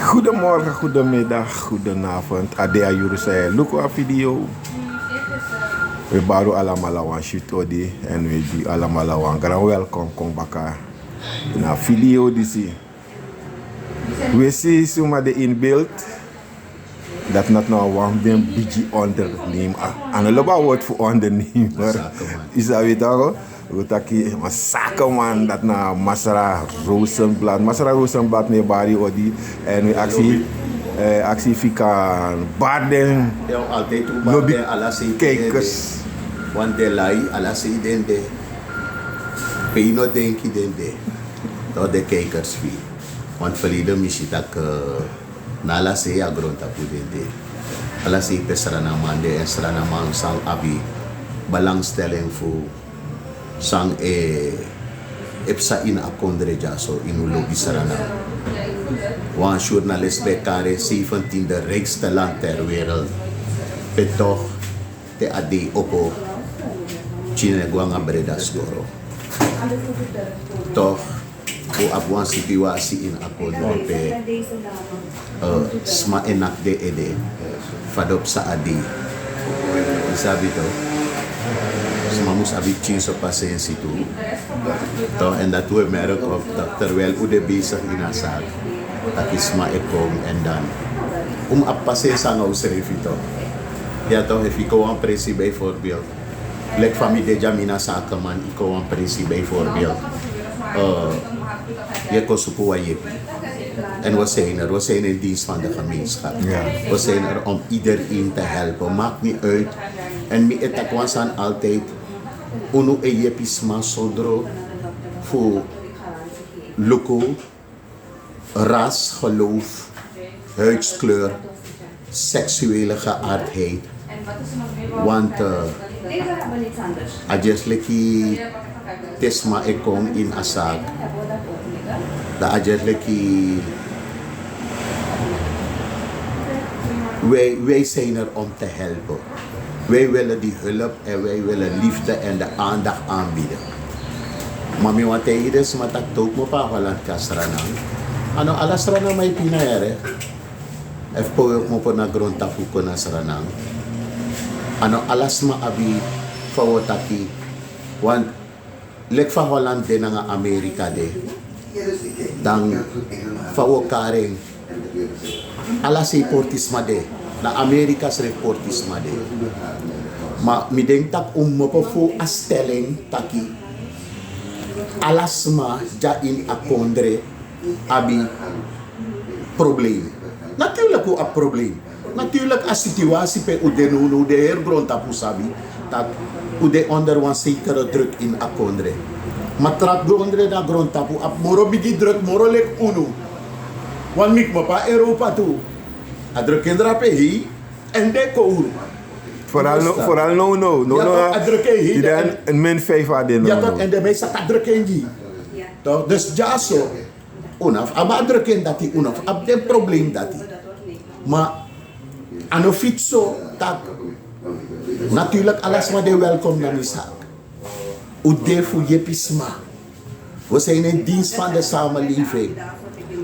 Goedemorgen, goedemiddag, goedenavond. Adea Jurusai, Luko a video. We baru allemaal aan shoot odi en we die allemaal aan grand welkom kom baka na video disi. We see suma de inbeeld dat not nou one ben bigi onderneem. Aan loba woord voor ondernemer. Is dat weet toch? We taki zakenman dat na Masra Rozenblad. Masra Rozenblad ne bari odi en we actie fika baden. Ja, altijd hoe baden alles kijkers. Want de lai alles den de. Pino denki den de. Dat de kijkers vi. Want verleden misschien dat na alles a grond tapu den de. Alles pesrana mande en srana man sang abi belangstelling voor sang epsa in akondre jaso in ulogi sarana. Wan journalist bij kare 17 de rijkste land ter wereld. Het toch te adi oko China guanga breda skoro. Toch o abuan situatie in akondre pe sma enak de ede fadop sa adi. Isabi to. Mamus abichin sa pasensi tu. To en dat we merk op dat terwijl u de bezig in asal dat is ma ekom en dan appasensa nga usref ito. Ja toch if ikaw ang presi bijvoorbeeld. Lek familie jamina sa akaman ikaw ang presi bijvoorbeeld. Je kon sukuwa yepi. En we zijn in dienst van de gemeenschap. Ja. We zijn er om iedereen te helpen. Maakt niet uit. En mi etakwasan altijd uno eyepisma sodro voor loko, ras, geloof, huidskleur, seksuele geaardheid. Want ajesleki tesma ekong in asag. Da ajesleki wij zijn er om te helpen. Wij willen die hulp en wij willen liefde en de aandacht aanbieden. Maar mi want hij is maar dat ook mo pa Holland kasranang. Ano alas ranang may pinayere. F po mo po na grond tapu ko na sranang. Ano alas ma abi fawotaki. Want lek fa Holland de nga Amerika de. Dang fawokaring alas ay portisma de. Na Amerika's reportisma de. Maar mi denk dat mo po fu astelling taki alasma ja in akondre abi probleem. Natuurlijk ko a probleem. Natuurlijk a situatie pe udenuno de hergrond tapu sabi dat ude onder een zekere druk in akondre. Maar trap grondre na grond tapu ap moro bigi druk moro lek uno. Wan mik mo pa Europa tu. Adrukendra pe hi en de kour. Vooral no. Ja, adrukken dan een min 5 hadden. Ja, tot en de meeste adrukken die. Toch, dus ja zo. Unaf, aber adrukken dat die unaf. Ab de probleem dat die. Maar ano fitso tak. Natuurlijk alles wat de welkom dan is hak. Ude fu jepisma. We zijn in dienst van de samenleving.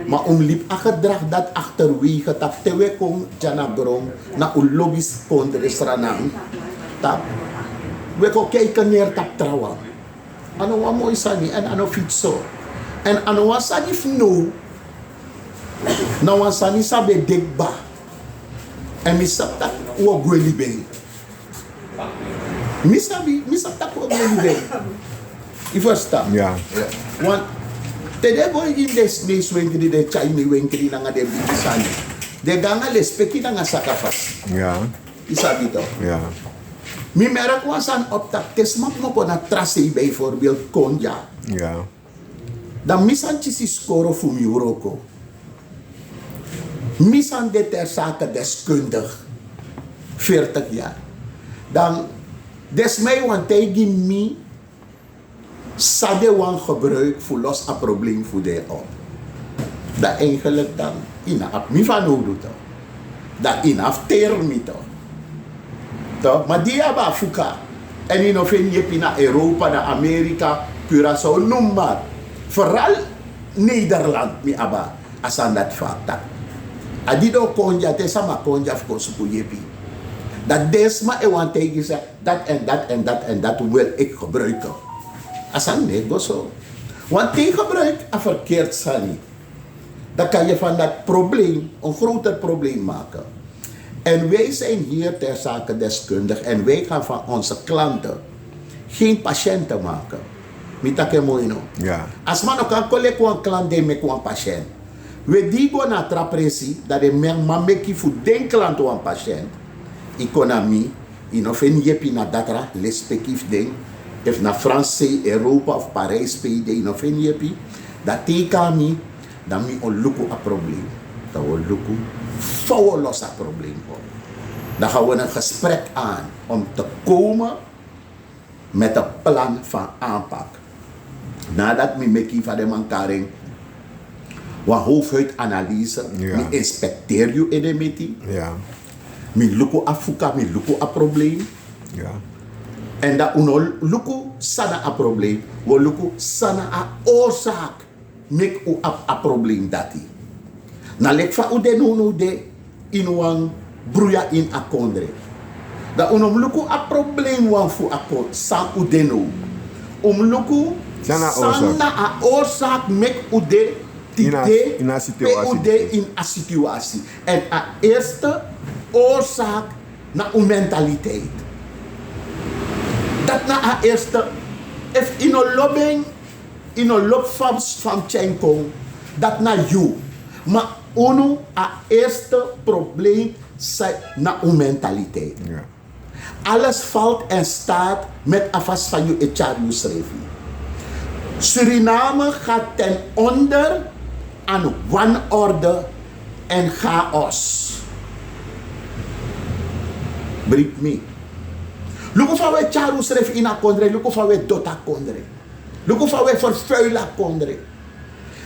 Maar liep a gedrag dat achterwege dat tewe kom janagrong na ulogis kondre sranang tap we ko kijken neer tap trawa ano wa mo isani en ano fitso en ano wa sani fno na wa sani sabe degba en mi sapta wo gwelibe mi sapta ko gwelibe ifasta Ja. Want tede boy in des wengri de chaini wengri na nga de bigisani. De ganga lespeki na nga sakafas. Ja. Isabi to. Ja. Mi merak wasan optak tesmak mo po na trase bijvoorbeeld konja. Ja. Dan misan chisi skoro fu mi uroko. Misan de ter zake deskundig. 40 jaar. Dan des mij want tegen mi sade wan gebruik voor los een probleem voor de op. Dat eigenlijk dan inaf mi van nodig toch. Dat inaf termi toch. Toch? Maar die hebben fuka. En in of je naar Europa, naar Amerika, Curaçao, noem maar. Vooral Nederland mi aba asan dat fakta. Adido konja te sama konja of course ku jepi. Dat desma want tegen ze dat en dat en dat en dat wil ik gebruiken. Asan nee, go zo. Want tegengebruik een verkeerd sali. Dan kan je van dat probleem een groter probleem maken. En wij zijn hier ter zake deskundig en wij gaan van onze klanten geen patiënten maken. Mitake mooi no. Ja. Als man ook kan collect een klant die met een patiënt. We die go naar trapresi dat de man meki voor den klant een patiënt. Economie, in of in jepi na datra respectief ding. If na Franse, Europa of Parijs PD in of in jepi. Dat teka mi, dan mi on luku a probleem. Dat we luku vouwen los dat probleem op. Dan gaan we een gesprek aan om te komen met een plan van aanpak. Nadat mi meki van de mankaring wat hoofdhuidanalyse, mi inspecteer je in de meeting. Ja. Mi luku a fuka, mi luku a probleem. Ja. En dat uno luku sana a probleem, we luku sana a oorzaak mek u a probleem dati. Na lek fa u de no de in wan bruya in a kondre. Da uno luku a probleem wan fu a kon san u de no. Luku sana a oorzaak mek u de in a situatie. in a situatie. En a eerste oorzaak na uw mentaliteit. Dat na a eerste, if in een lobbing, in een loop van Tjenko, dat na you. Maar uno a eerste probleem zijn na uw mentaliteit. Ja. Alles valt en staat met afas van je echarus revi. Suriname gaat ten onder aan wanorde en chaos. Breek me. Luko van we charus ref in a kondre, luko van we dota kondre. Luko van we vervuila kondre.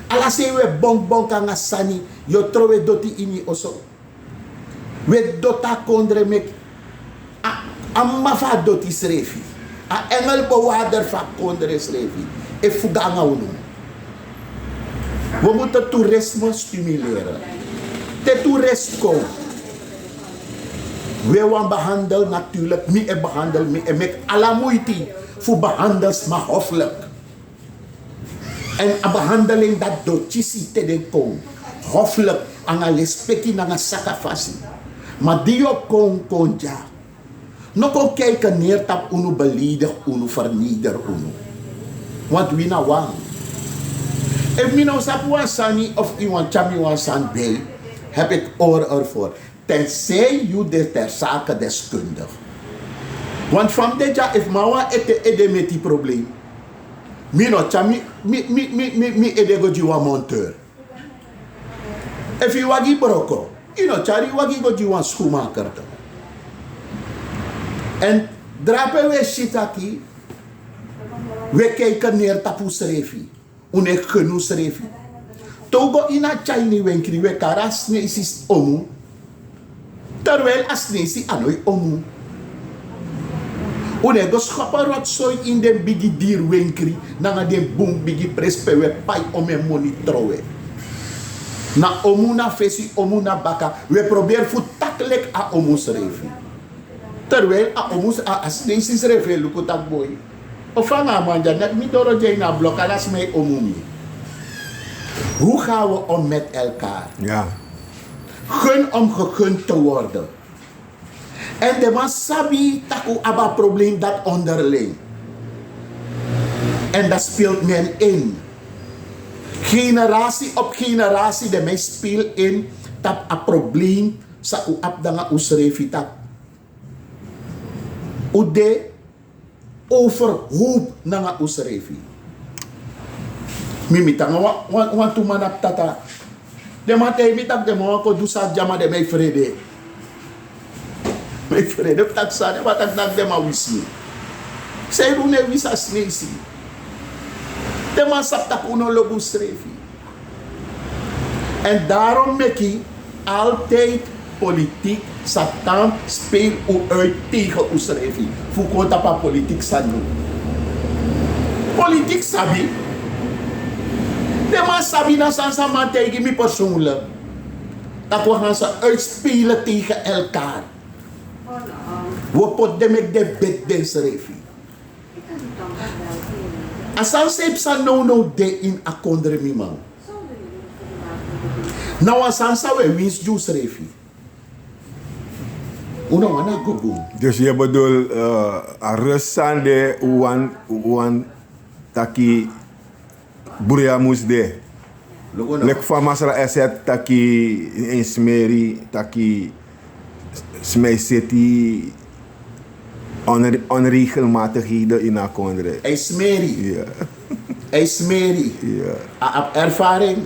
Ala se we bonk anga sani, yo trowe doti ini oso. We dota kondre mek a mafa doti srefi. A engel bewaarder van kondre srefi. E fuganga unu. We moeten toerisme stimuleren. De toerist komt. We want behandel natuurlijk, mi e behandel, mi e met alle moeite voor behandels maar hoffelijk. En een behandeling dat doodjisi te den kom. Hoffelijk, aan een respectie, aan een sakafasi. Maar die ook kon ja. Nog kon kijken neer dat unu beledig, unu verneder, unu. Want wie nou wang. If mi nou sap wan sani of iemand chami wan san bij, heb ik oor ervoor. Tenzij je de ter zake deskundig. Want van dit jaar, if mawa ete met die probleem, mi no chami, mi ede go jiwa monteur. If you wagi broko, you know chari wagi go jiwa schoenmaker. En drapen we shitaki, we kijken neer tapu srefi, une genu srefi. Togo ina chayni wenkri we karas ne isis omu. Terwijl als nesi anoi omu. Une go schopper rotzooi in den bigi dier wenkri, nanga den boom bigi prespe we pai ome moni trowe. Na omu na fesi, omu na baka, we probeer fu taklek a omu srefi. Terwijl a omu as nesi srefi luku tak boy. Ofanga manja, net mi doro jay na blok, alas mij omu mi. Hoe gaan we om met elkaar? Ja. Gun om gegund te worden. En de man sabi taku aba probleem dat onderling. En dat speelt men in. Generatie op generatie de men speelt in dat a probleem sa u abdanga usrefi tak. Ude overhoop nanga usrefi. Mimitanga want to manap tata. De matei mitak de mo ko dusa jama de mei frede. Mei frede tak sa de matak nak de ma wisi. Sei rune wisa snesi. De man sap tak uno lobu strefi. En daarom meki altijd politiek satan speel u uit tegen u strefi. Fuko tapa politiek sanu. Politiek sabi. De man sabi na sansa mategi mi persoonlijk. Dat we gaan ze uitspelen tegen elkaar. We potten met de bed deze refi. Asan seep sa no de in a kondre mi man. Nou asan sa we wins juice refi. Uno wana go. Dus je bedoelt rusande uan taki buria musde. Lek famasra eset taki in smeri taki smijseti onregelmatigheden in haar kondre. Hij smeri. Ja. Hij smeri. Ja. Ervaring.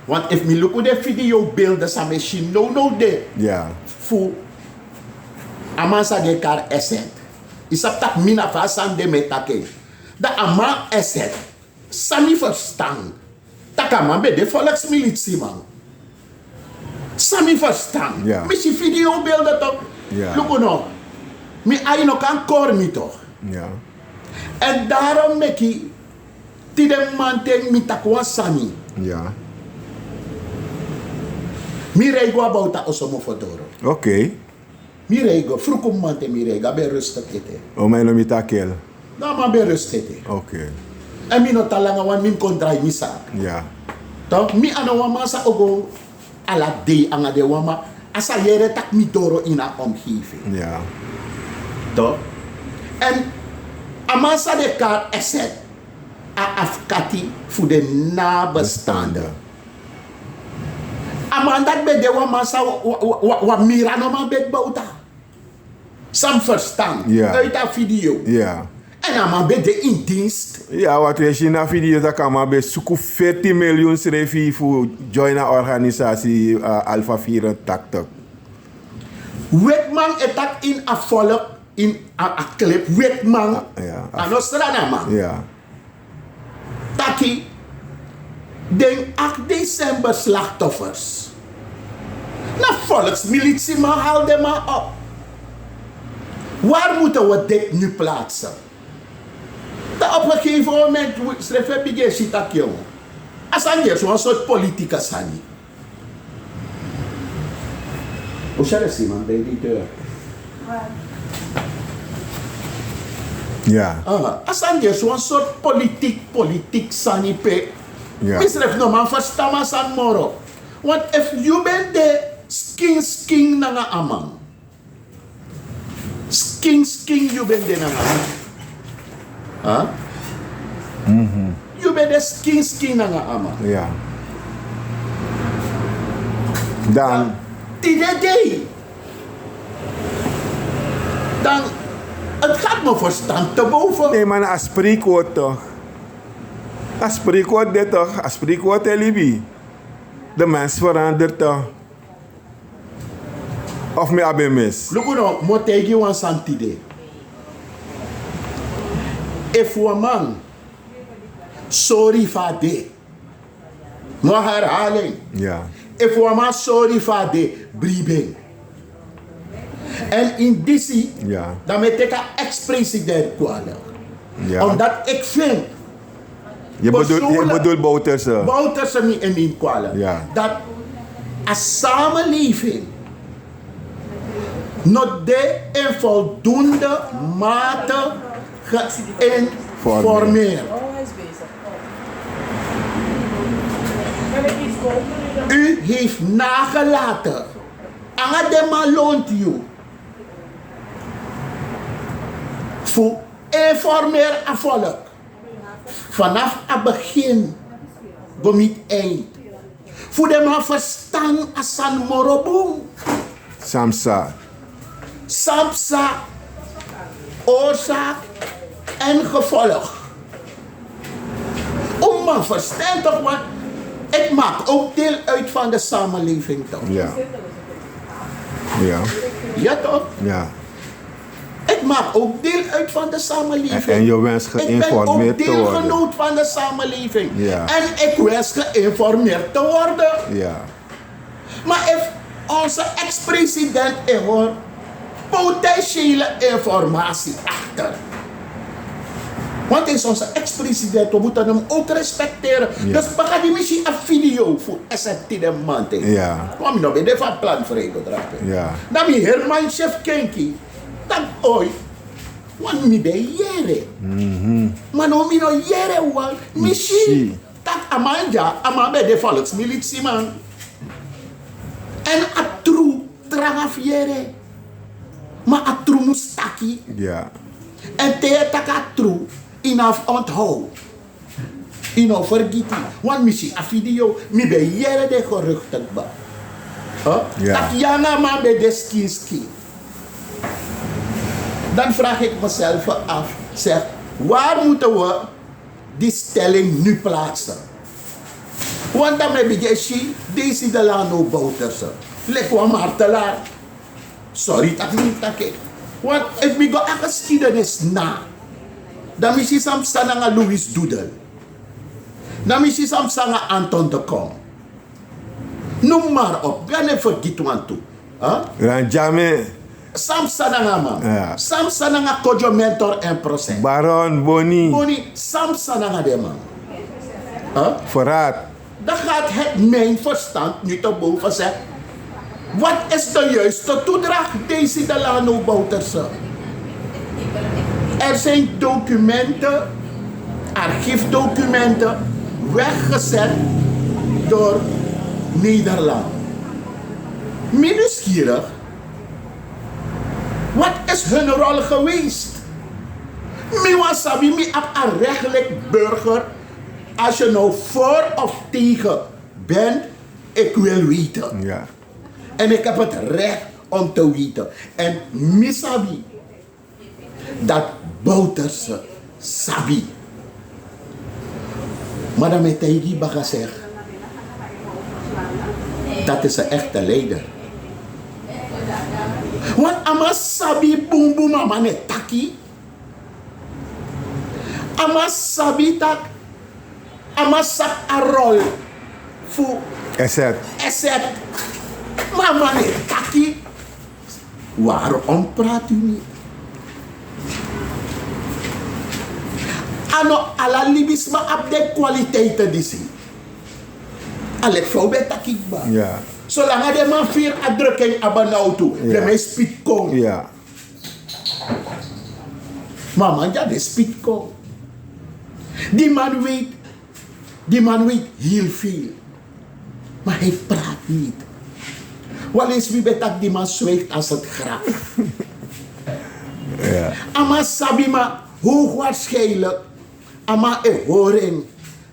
Want if me look at the video beelden sa me she no de. Ja. Fu amasa de kar eset. Isap tak mina fasan de metake. Da ama eset. Sami verstaan. Takama be de volksmilitie man. Sami verstaan. Ja. Missie video beelden toch? Ja. Look no. Mi ay no kan kor mi toch? Ja. En daarom meki ti de manteng mi takwa sami. Ja. Mi rego about ta osomo fodoro. Oké. Mi rego frukum mante mi rego be rustig ete. O mijn noem je takel. Na ma be rustig ete. Oké. En mi no talanga wan min kontrai mi sa. Ja. Toch mi ano wama sa ogo ala de anga de wama asa yere tak mi doro ina omgeving. Ja. Toch? En amasa de kar eset a afkati voor de nabestaanden. Amandat be de wama sa wa mirano ma bet bauta. Sam verstand. Ja. Uit dat video. Ja. En ama be de in dienst. Ja, wat we zien na video dat kan maar bij zoeken 40 miljoen schrijven voor join een organisatie Alpha 84. Wetman etak in a volk in a clip. Wetman. Ja. Anostrana man. Ja. Taki. Den 8 december slachtoffers. Na volksmilitie man haal de man op. Waar moeten we dit nu plaatsen? Dat op een gegeven moment schrijf ik begin zit dat jongen. Als aan je zo'n soort politica sani. Hoe zou je zien man bij die deur? Ja. Als aan je zo'n soort politiek sani pe. Ja. Misref no man verstaan san moro. Want if you bent de sking na nga amang. Sking you bent de na nga. Huh? You bent de sking na nga amang. Ja. Dan. Tidede. Dan, het gaat me verstand te boven. Nee, maar een spreekwoord toch? Een spreekwoord dit toch? Een spreekwoord Libi. De mens verandert toch? Of me abe mis? Look no, motegi wan santide. If a man sorry for de, no herhaling. Ja. If a man sorry for de, briebing. En in disi, Ja. dan met ik een ex-president kwalen. Ja. Omdat ik vind, Je bedoelt Bouterse. Bouterse niet in die kwalen, Ja. dat een samenleving nog de in voldoende mate geïnformeerd. U heeft nagelaten. Angadema loont u. Voor informeer aan volk. Vanaf het begin. Gomit eind. Voor de man verstaan als san morobong. Samsa. Samsa. Oorzaak en gevolg. Om man verstaan toch, want ik maak ook deel uit van de samenleving toch? Ja. Ja. Ja toch? Ja. Ik maak ook deel uit van de samenleving. En je wens geïnformeerd te Ik ben ook worden. deelgenoot van de samenleving. Ja. En ik wens geïnformeerd te worden. Ja. Maar if onze ex-president er hoort potentiële informatie achter. Want hij is onze ex-president, we moeten hem ook respecteren. Ja. Dus we gaan die misschien een video voor SNT de man. Ja. Kom je nog bij de van plan vrij bedrag. Ja. Dan mi Herman chef Kenki. Dan oi. Want mi ben jere. Maar no mi no jere wan. Misschien. Dat amanja, ama bij de volksmilitie man. En a true trangaf jere. Maar a true mustaki. Ja. En te taka true. Inaf onthoud. Ino vergeten. Want misschien a video. Mi ben jere de geruchten ba. Ja. Dat janga man bij de ski. Dan vraag ik mezelf af, zeg, waar moeten we die stelling nu plaatsen? Want dan heb je deze de Lano Bouterse. Lekker een martelaar. Sorry dat ik niet tak. Want if we go aan geschiedenis na, dan is het soms aan Louis Doedel. Dan is het soms aan Anton de Kom. Noem maar op, ben je vergeten want toe. Ranjame. Samsananga man. Ja. Samsananga kojo mentor en proces. Baron Boni. Boni, Samsananga de man. Voorraad. Dan gaat het mijn verstand nu te boven zeggen. Wat is de juiste toedracht deze Delano Bouterse? Er zijn documenten, archiefdocumenten, weggezet door Nederland. Nieuwsgierig. Wat is hun rol geweest? Mi wasabi mi ab een rechtelijk burger. Als je nou voor of tegen bent, ik wil weten. Ja. En ik heb het recht om te weten. En mi sabi dat Bouterse sabi. Maar dan met Taigi Baga zegt, dat is een echte leider. Want ama sabi boom boom ama ne taki. Ama sabi tak. Ama sak a rol voor asset. Mama ne taki. Waarom praat u niet? Ano ala libisma op de kwaliteiten die zien. Alek vrouw bij taki ba. Ja. Zolang de man vier uitdrukking aan nou toe, Ja. de man speed kon. Ja. Mama, ja, de speed kon. Die man weet heel veel. Maar hij praat niet. Wel eens wie betak die man zweeft als het graf. Ja. Ama sabima, hoogwaarschijnlijk. Ama e horing.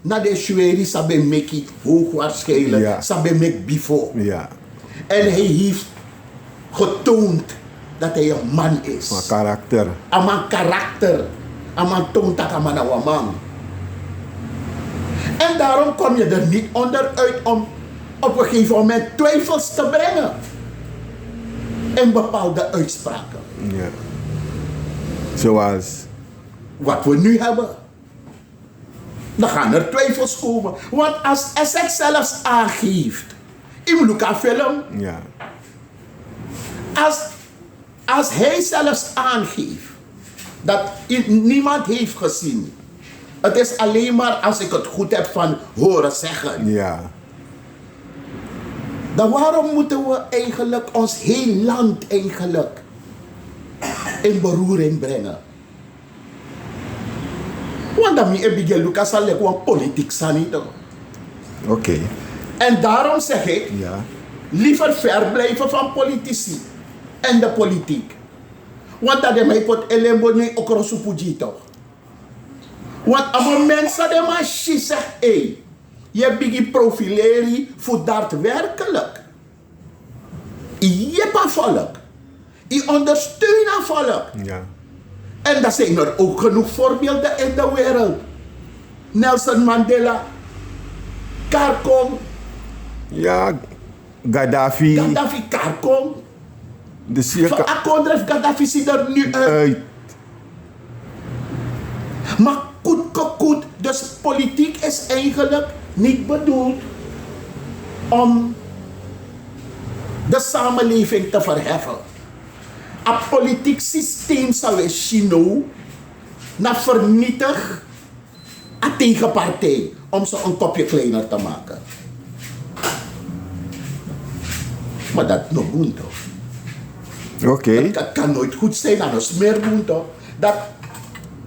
Na de Shweri sabe meki hoogwaarschijnlijk. Ja. Sabe mek before. Ja. En hij heeft getoond dat hij een man is. Maar karakter. Ama karakter. Ama toont dat ama nou een man. En daarom kom je er niet onderuit om op een gegeven moment twijfels te brengen. In bepaalde uitspraken. Ja. Zoals. Wat we nu hebben. Dan gaan er twijfels komen. Want als Essex zelfs aangeeft. In Luca film. Ja. Als hij zelfs aangeeft. Dat niemand heeft gezien. Het is alleen maar als ik het goed heb van horen zeggen. Ja. Dan waarom moeten we eigenlijk ons heel land eigenlijk in beroering brengen? Want dan moet je Lucas al gewoon politiek zijn. Oké. En daarom zeg ik, Ja. liever ver blijven van politici en de politiek. Want dat de mij pot elembo niet okro supuji toch. Want als mensen de machine zegt, hey, je begint profileren voor daadwerkelijk. Je hebt volk. Je ondersteunt aan volk. Ja. En dat zijn er ook genoeg voorbeelden in de wereld. Nelson Mandela, Karkom, Ja. Gaddafi. Gaddafi Karkom. De Van circa Akondref Gaddafi ziet er nu uit. uit. Maar goed, dus politiek is eigenlijk niet bedoeld om de samenleving te verheffen. Een politiek systeem zou we chino na vernietig een tegenpartij om ze een kopje kleiner te maken. Maar dat nog goed toch? Oké. Dat kan nooit goed zijn, dat is meer goed toch? Dat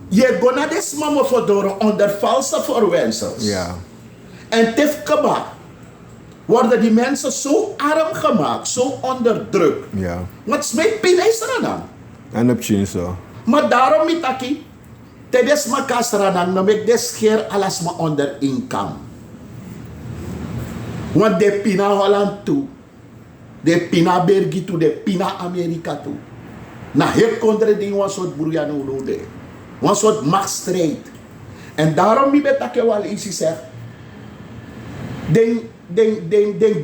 je gaat naar deze mama verdoren onder valse verwensels. Ja. En tifkeba worden die mensen zo arm gemaakt, zo onderdrukt. Ja. Wat smijt pinijseren dan? En op chin zo. Maar daarom mitaki, tijdens mijn kasranang, dan ik des scheer alles maar onder income. Want de pina Holland toe, de pina België toe, de pina Amerika toe. Na heel kondre ding was soort broeiano de. Een soort machtsstrijd. En daarom mi betake wel iets zeg. Den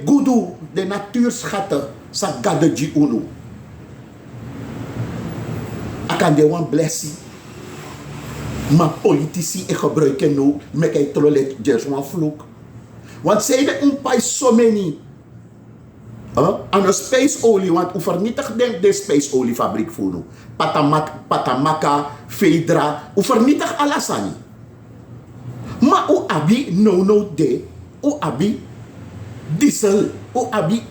gudu, de natuurschatten, sa gadeji unu. Akan de wan blessie. Maar politici gebruiken nu, met een trolet, just wan vloek. Want zij de unpai so many. Aan de spaceolie, want u vernietigt de spaceoliefabriek voor nu. Patamaka, Fedra, u vernietigt alles aan. Maar u abi no de, u abi diesel, u abi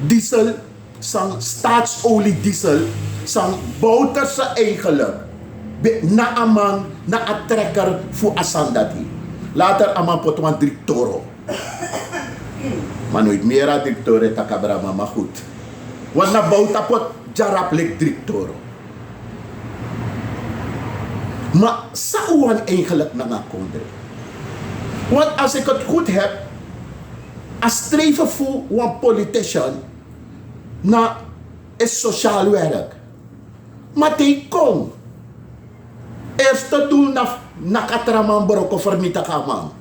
diesel, sang staatsolie diesel, sang bouterse eigenlijk. Na aman, na a trekker voor asandati. Later aman potwan directoro. Maar nooit meer aan directore takabra, maar goed. Want na bouta pot jarap lek directoro. Maar zou eigenlijk naar een kondre? Want als ik het goed heb, als streven voor een politician, na is sociaal werk. Maar die kon. Eerste doel na katraman broko vermita kaman.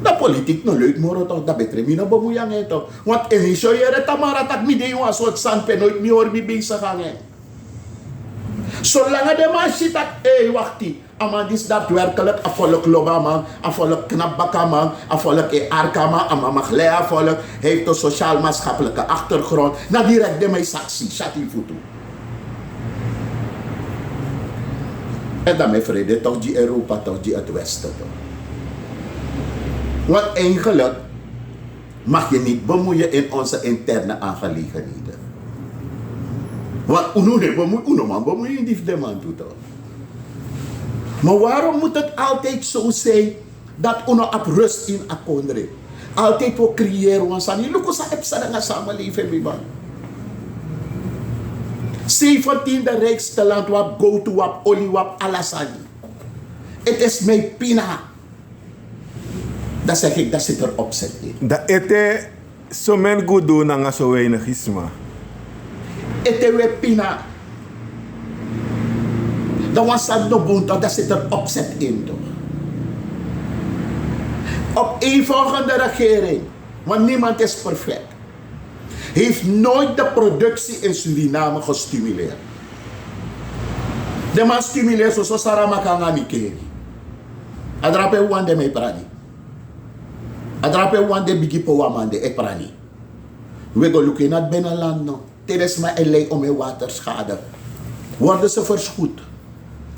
Dat politiek no leuk moro toch, dat betreft me no bemoeien toch. Want in zo jere tamara tak mi de een soort sandpen nooit meer hoor mi bezig hangen. Zolang de man ziet dat, wacht die, aman is daadwerkelijk afvolk loba man, afvolk knap bakka man, afvolk arka man, aman mag lea afvolk, heeft een sociaal-maatschappelijke achtergrond, na direct de mij saxie, zat in voet. En dan mijn vrede toch die Europa, toch die het Westen toch. Want eigenlijk mag je niet bemoeien in onze interne aangelegenheden. Want uno man bemoeien in die man doet toch. Maar waarom moet het altijd zo zijn dat uno op rust in akondre? Altijd voor creëren, want san jullie sa epsa samenleving man. 17 de rijkste land wap go to wap olie wap alasani. Het is mijn pina. Dat zeg ik, dat zit er opzet in. Dat ete zo men goed doen aan zo weinig is maar. Ete we pina. Dat was dat no bunto, dat zit er opzet in toch. Op een volgende regering, want niemand is perfect, heeft nooit de productie in Suriname gestimuleerd. De man stimuleert zo sarama kanga mikeri. Adrape wande me prani. Adrape wande bigipo wamande e prani. We go looking at Benaland no. Tijdens mijn LA om mijn waterschade. Worden ze vergoed?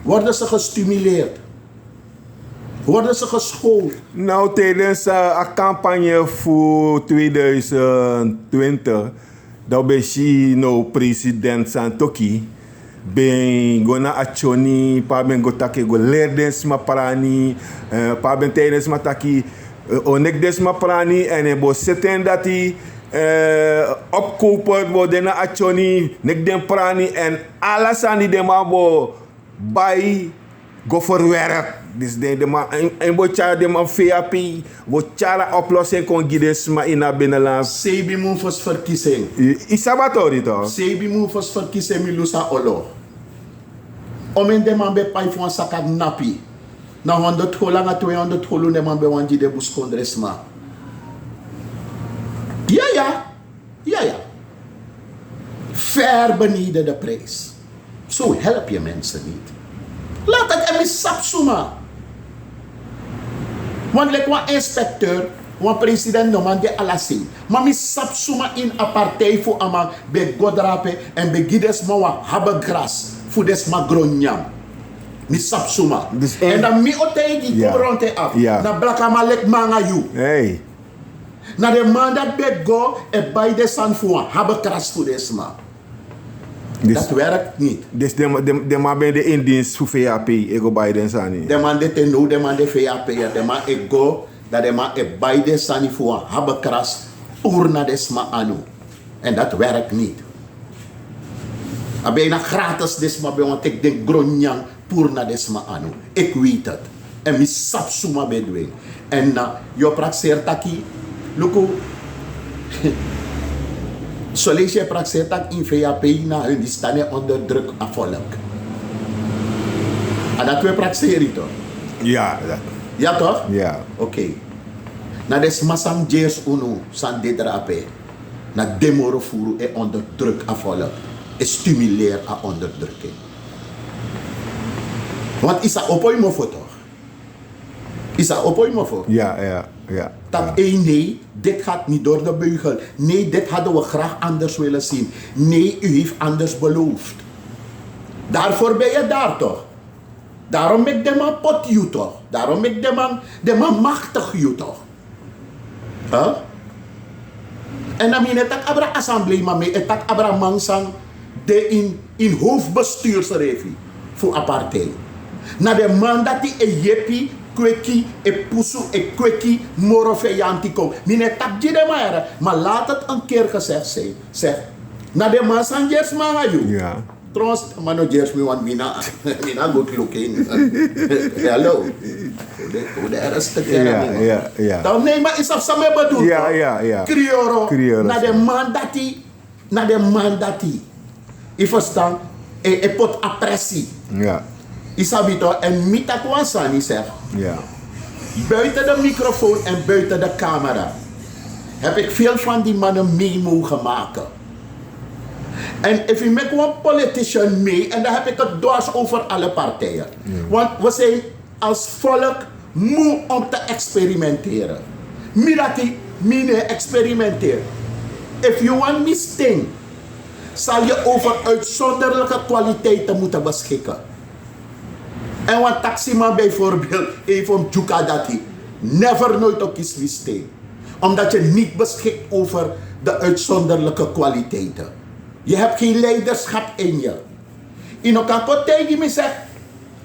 Worden ze gestimuleerd? Worden ze geschoold? Nou, tijdens een campagne voor 2020, dat ben je nou president Santoki, ben gona achoni, pa ben gotake go leerdens ma parani, pa ben tijdens ma taki onek des ma parani en ebo zitten dat die opkopen worden na achoni, nek den parani en alles aan die demabo bij go verwerkt. Dus de man en bocha de man VAP, bocha oplossing kon gides maar in naar binnenland. Sebi moefos verkiezing. Isabatori toch? Sebi moefos verkiezing milusa olo. Om in de man be pai voor een sakak napi. Na 100 hola na 200 holu de man be wanji de bus kondresma. Ja. Ver beneden de prijs. Zo help je mensen niet. Laat het even sapsuma. Want like een inspecteur, een president no man de alasin. Maar mi sapsuma in een partij voor ama be godrape en be gides mawa hebben gras voor des magronyam. Mi sapsuma. Dus En dan mi otegi Ja. kom rond te af. Ja. Na blaka malek manga you. Hey. Na de man dat be go e bij de san fuan. Hebben kras voor desma. Dus, Dat werkt niet. dus de man bij de Indiërs voor VAP. Ik go bij den sani. De man de tenu, de man de VAP. De man e go. Dat de man e bij de san fuan. Hebben kras. Urna desma anu. En dat werkt niet. Abena gratis desma bij want ik denk gronjang purna desma anu. Ik weet het. En mi sapsuma bedwing. En je praat taki. Luku. Zo lees je praat tak in VAP na hun die staan onder druk aan volk. En dat we praat toch? Ja. Ja toch? Ja. Oké. Na des masam jers unu san dedrape. Na demoro furu e onder druk aan volk. E stimuleer aan onderdrukking. Want is dat opoi mofo toch? Is dat opoi mofo? Ja. Dat nee, dit gaat niet door de beugel. Nee, dit hadden we graag anders willen zien. Nee, u heeft anders beloofd. Daarvoor ben je daar toch? Daarom maak de man pot you toch? Daarom maak de man machtig you toch? Huh? En dan moet je tak abra assemblee maar mee, het tak abra mansang de in hoofdbestuursrevi voor apartheid. Na de man dat die e jepi kweki, e pusu, e kweki, moro vijanti kom. Mine tak je de maar, maar laat het een keer gezegd zijn. Zeg, na de man san jers manga you. Ja. Trouwens, man no jers me want mina good looking. Hello. Hoe de ergste keer. Ja. Dan nee, maar is dat samen bedoeld? Ja. Krioro. Krioro. Na de man dat die. Je verstaan? E pot appressie. Ja. Isabito en mita kwansani zeg. Ja. Buiten de microfoon en buiten de camera heb ik veel van die mannen mee mogen maken. En if je met een politician mee, en dan heb ik het dwars over alle partijen. Ja. Want we zijn als volk moe om te experimenteren. Mirati, mine experimenteer. If you want me sting, zal je over uitzonderlijke kwaliteiten moeten beschikken. En wat taximan bijvoorbeeld, even om Juka dati, never nooit op kies sting. Omdat je niet beschikt over de uitzonderlijke kwaliteiten. Je hebt geen leiderschap in je. In elkaar tegen me zegt,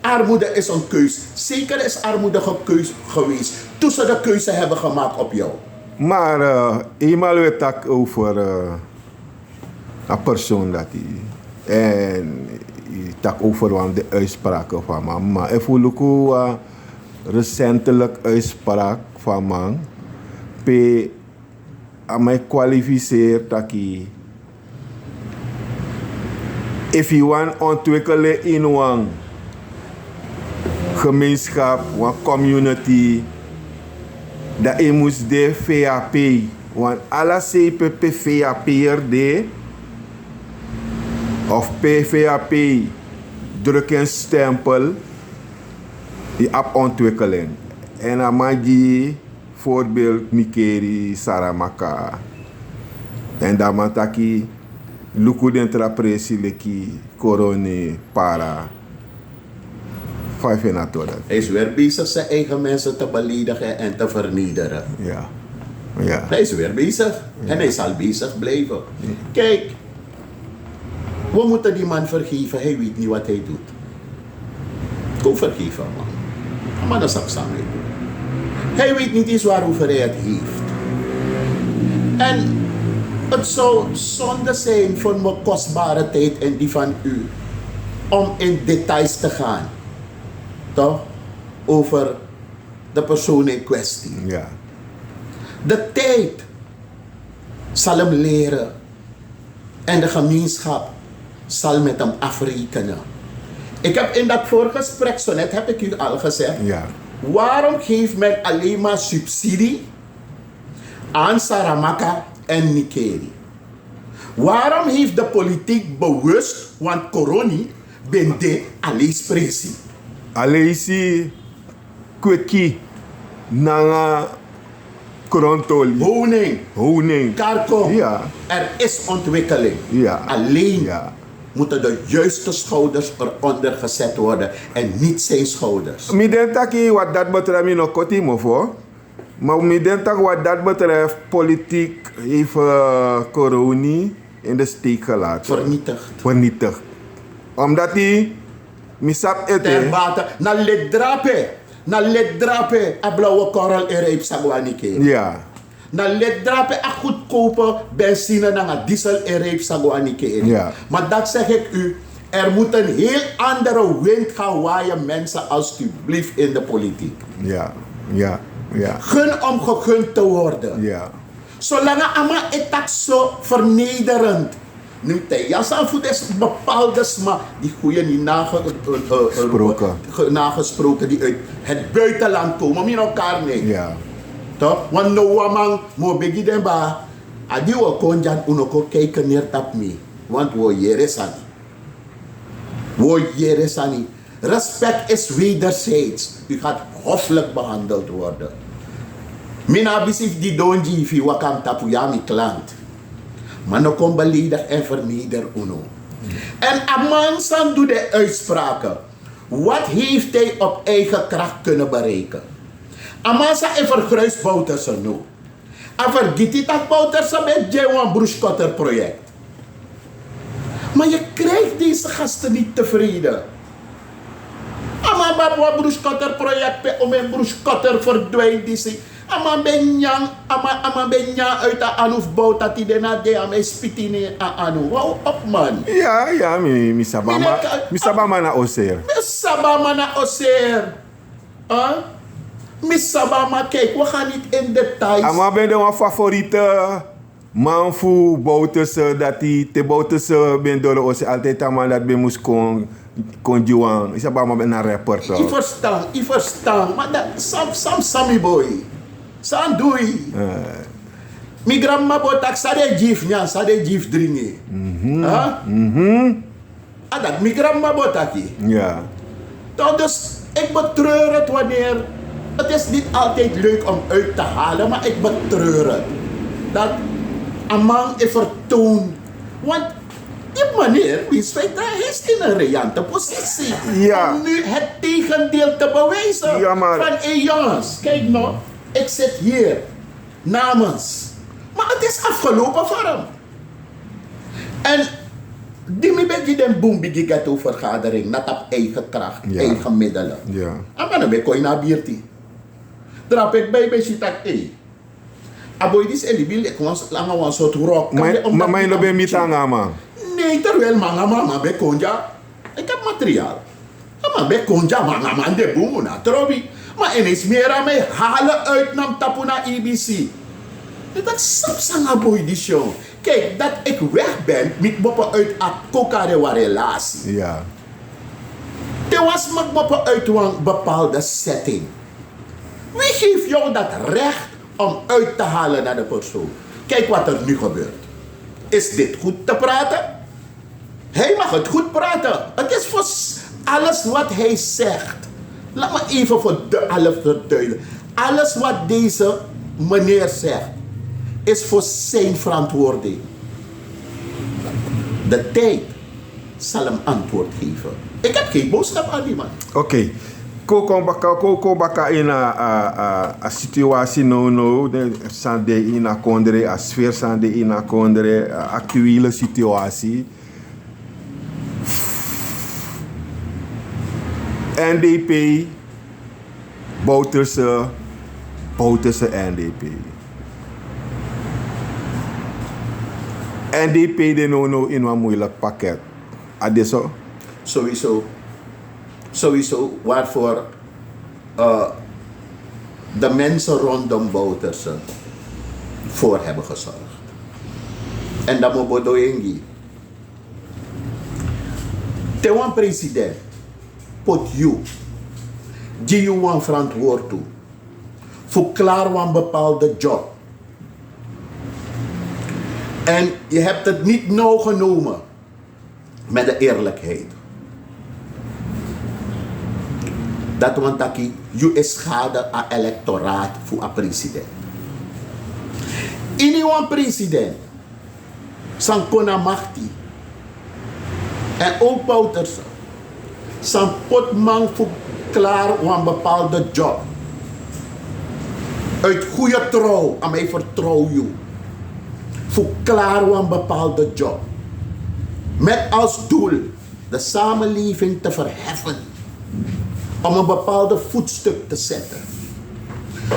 armoede is een keus. Zeker is armoede een keus geweest. Toen ze de keuze hebben gemaakt op jou. Maar eenmaal we tak over een persoon dat die en tak over de uitspraken van man. Maar ik voel ook recentelijk uitspraak van man. Pe aan mij kwalificeert dat if je want ontwikkelen in een gemeenschap, een community, dat je moet de VAP, want alle CPP VAP'er de of PVAP druk een stempel die op ontwikkeling. En dan mag je voorbeeld Mikeri, Saramaka. En dan mag je luku dentra presi leki corona para 5 en atoda. Hij is weer bezig zijn eigen mensen te beledigen en te vernederen. Ja. Hij is weer bezig. En hij zal bezig blijven. Kijk, we moeten die man vergeven. Hij weet niet wat hij doet. Kom vergeven, man. Maar dat is ook samen. Hij weet niet eens waarover hij het heeft. En het zou zonde zijn voor mijn kostbare tijd en die van u om in details te gaan. Toch? Over de persoon in kwestie. Ja. De tijd zal hem leren en de gemeenschap zal met hem afrekenen. Ik heb in dat vorige gesprek zo net heb ik u al gezegd. Ja. Waarom geeft men alleen maar subsidie aan Saramaka en Nikeri? Waarom heeft de politiek bewust, want coroni ben de alleespressie. Alleesi kweki nanga krontoli. Honing, Honing. karko. Ja. Er is ontwikkeling. Ja. Alleen Ja. moeten de juiste schouders eronder gezet worden en niet zijn schouders. Ik denk dat wat dat betreft ik nog kort in voor. Maar ik denk dat wat dat betreft politiek heeft corona in de steek gelaten. Vernietigd. Omdat hij misap eten. Ten bate na leddrape a blauwe korrel en reep sagwanike. Ja. Na leddrape a goedkope benzine en a diesel en reep sagwanike. Ja. Maar dat zeg ik u, er moet een heel andere wind gaan waaien, mensen, alsjeblieft, in de politiek. Ja. Gun om gegund te worden. Ja. Zolang ama etak zo vernederend. Nu tegenaan voor des bepaalde sma die goeie niet nagesproken die uit het buitenland komen, maar in elkaar nee. Ja. Toch? Want no wamang mo begi den ba adi wo konjan unoko kijken neer tap me. Want wo jere sani. Respect is wederzijds. U gaat hoffelijk behandeld worden. Mina bisif die donji fi wakam tapu ya mi klant. Maar no kom beledig en verneder uno. En Amansan doet de uitspraken. Wat heeft hij op eigen kracht kunnen bereiken? Amansa en vergruis Boutersen nu. En vergiet hij dat Boutersen met Jewan Bruskotter project. Maar je krijgt deze gasten niet tevreden. Ama babwa Bruskotter project om een Bruskotter verdwijnt die. Ama benjang uit de anuf bout dat hij daarna de aan mij spitine aan anu. Wauw op man. Ja, mi sabama na oser. Mi sabama na oser. Mi sabama, kijk, we gaan niet in details. Ama ben de een favoriete man voor Bouterse dat hij te Bouterse ben door de oser altijd aan man dat ben moest kon juang. Ik sabama ben een rapper toch. Ik verstaan, maar dat Sammy boy. San doei. Mi grandma botak sade jif nya, sade jif dringi. Dat mi grandma botaki. Ja. Dus ik betreur het wanneer. Het is niet altijd leuk om uit te halen, maar ik betreur het. Dat een man is vertoond. Want die manier, hij is in een riante positie. Ja. Om nu het tegendeel te bewijzen. Ja, maar... Van jongens, kijk nou. Ik zit hier namens. Maar het is afgelopen voor hem. En die me beetje den boom bigigato vergadering. Dat op eigen kracht, eigen middelen. Ja. En dan ben ik naar bierti. Drap ik bij Shitak E. Aboy dis elibil ik was lang een soort rock. Maar je bent niet aan man. Nee, terwijl mama ben konja. Ik heb materiaal. Maar ben konja man de boom na trobi. Maar ineens meer aan mij halen uit naar Tapuna IBC. Dat is een boy die show. Kijk, dat ik weg ben met moppen uit een kokare relatie. Ja. Er was met moppen uit een bepaalde setting. Wie geeft jou dat recht om uit te halen naar de persoon? Kijk wat er nu gebeurt. Is dit goed te praten? Hij mag het goed praten. Het is voor alles wat hij zegt. Laat me even voor alles verduidelijken. Alles wat deze meneer zegt, is voor zijn verantwoording. De tijd zal hem antwoord geven. Ik heb geen boodschap aan die man. Oké. Koko baka in een situatie no de sande in a kondre a sfeer sande in a kondre actuele situatie. NDP, Bouterse NDP. NDP de no in een moeilijk pakket. Adesso? Sowieso waarvoor de mensen rondom Bouterse voor hebben gezorgd. En dat moet bodoengi. Tewan president. Pot you. Die je een verantwoord toe. Voor klaar een bepaalde job. En je hebt het niet nauw genomen met de eerlijkheid. Dat want dat je is schade aan electoraat voor een president. In een president, san kona machti. En ook Bouterse. Zijn potman voor klaar voor een bepaalde job. Uit goede trouw, aan mij vertrouw je. Voor klaar voor een bepaalde job. Met als doel de samenleving te verheffen. Om een bepaalde voetstuk te zetten.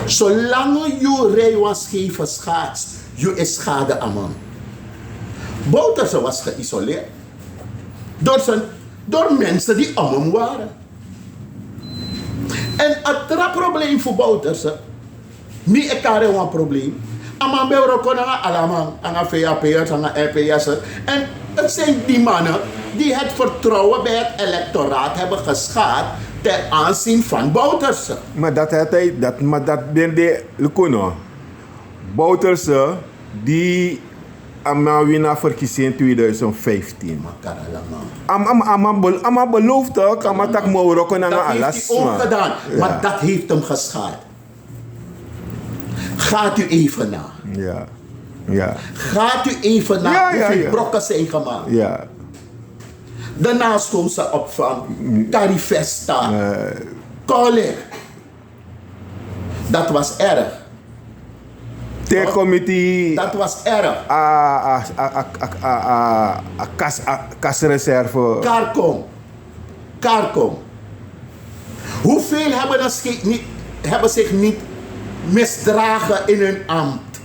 Zolang je rij was geven schaats, je is schade aan man. Bouterse was geïsoleerd. Door mensen die om hem waren. En het probleem voor Bouterse, niet ik had een probleem. Maar we hebben allemaal aan VAP'ers, aan RP'ers. En het zijn die mannen die het vertrouwen bij het electoraat hebben geschaad ten aanzien van Bouterse. Maar dat ben de Lukono. Bouterse die aan winnaar verkiezing in 2015. Ama beloofd ook, ama tak Mauro kon aan alles. Dat heeft hij ook gedaan, maar dat heeft hem geschaad. Gaat u even na. Ja. Ja. Gaat u even na hoeveel brokken zijn gemaakt. Ja. De naschoolse opvang, Carifesta, college. Dat was erg. T-committee. Dat was erg. Kasreserve. Karkom. Hoeveel hebben zich niet misdragen in hun ambt?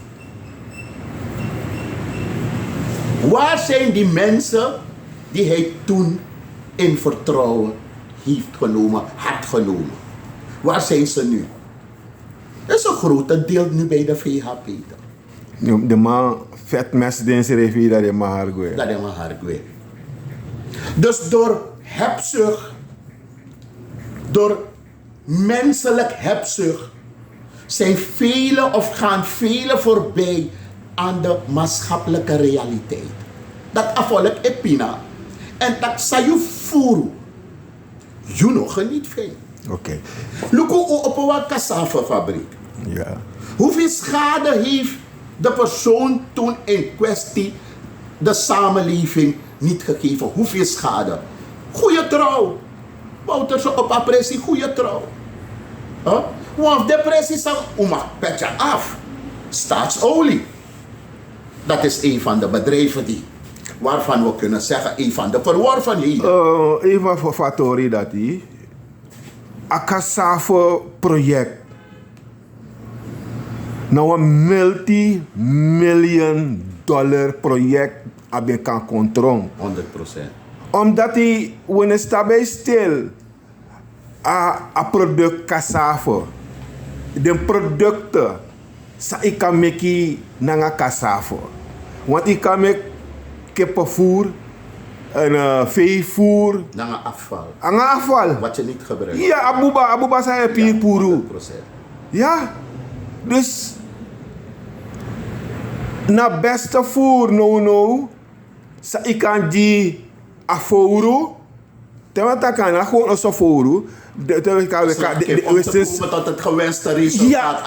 Waar zijn die mensen die hij toen in vertrouwen heeft genomen, had genomen? Waar zijn ze nu? Dat is een grote deel nu bij de VHP. De man vet mes dense revi dat de man hargoe. Dat de man hargoe. Dus door hebzucht, door menselijk hebzucht, gaan velen voorbij aan de maatschappelijke realiteit. Dat afvolk epina. En dat zou je voeren. Je nog niet veel. Oké. Look op een cassava-fabriek. Ja. Hoeveel schade heeft de persoon toen in kwestie de samenleving niet gegeven? Hoeveel schade? Goeie trouw. Bouterse op appressie, goeie trouw. Huh? Want depressie zal petje af. Staatsolie. Dat is een van de bedrijven waarvan we kunnen zeggen, een van de verworvenheden. Even voor Fatori dat die. Een cassave project. Nou een multi-million dollar project hebben kan controleren. 100%. Omdat hij, wanneer staat bij stil, een product cassave. De producten, ik kan maken naar cassave. Want ik kan maken kippenvoer, en veevoer. Naar afval. Aan afval. Wat je niet gebruikt. Ja, abuba zijn pier puru. 100%. Ja, dus na beste voer no, ik kan die afvoeren. Terwijl kan gewoon als afvoeren. Om te komen tot het gewenste resultaat. Ja,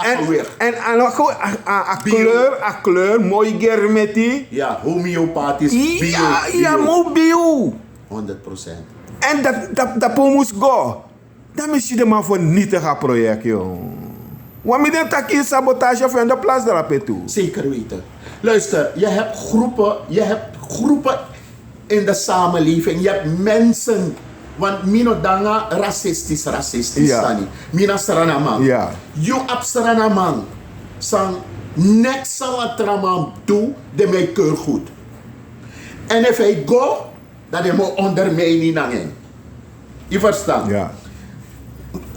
en gewoon een kleur, mooi germeti. Ja, homeopathisch, bio. Ja, mooi bio. 100%. En dat moest go. Dan is je de man voor nietige project, joh. Want met dat is sabotage van de plaats daar toe. Zeker weten. Luister, je hebt groepen in de samenleving. Je hebt mensen. Want mino danga racistisch. Ja. Mina saranamang. Ja. You ap saranamang. Sang nek sa tramam toe de mij keur goed. En if hij go, dat hij moet onder mij niet nangen. Je verstaat? Ja.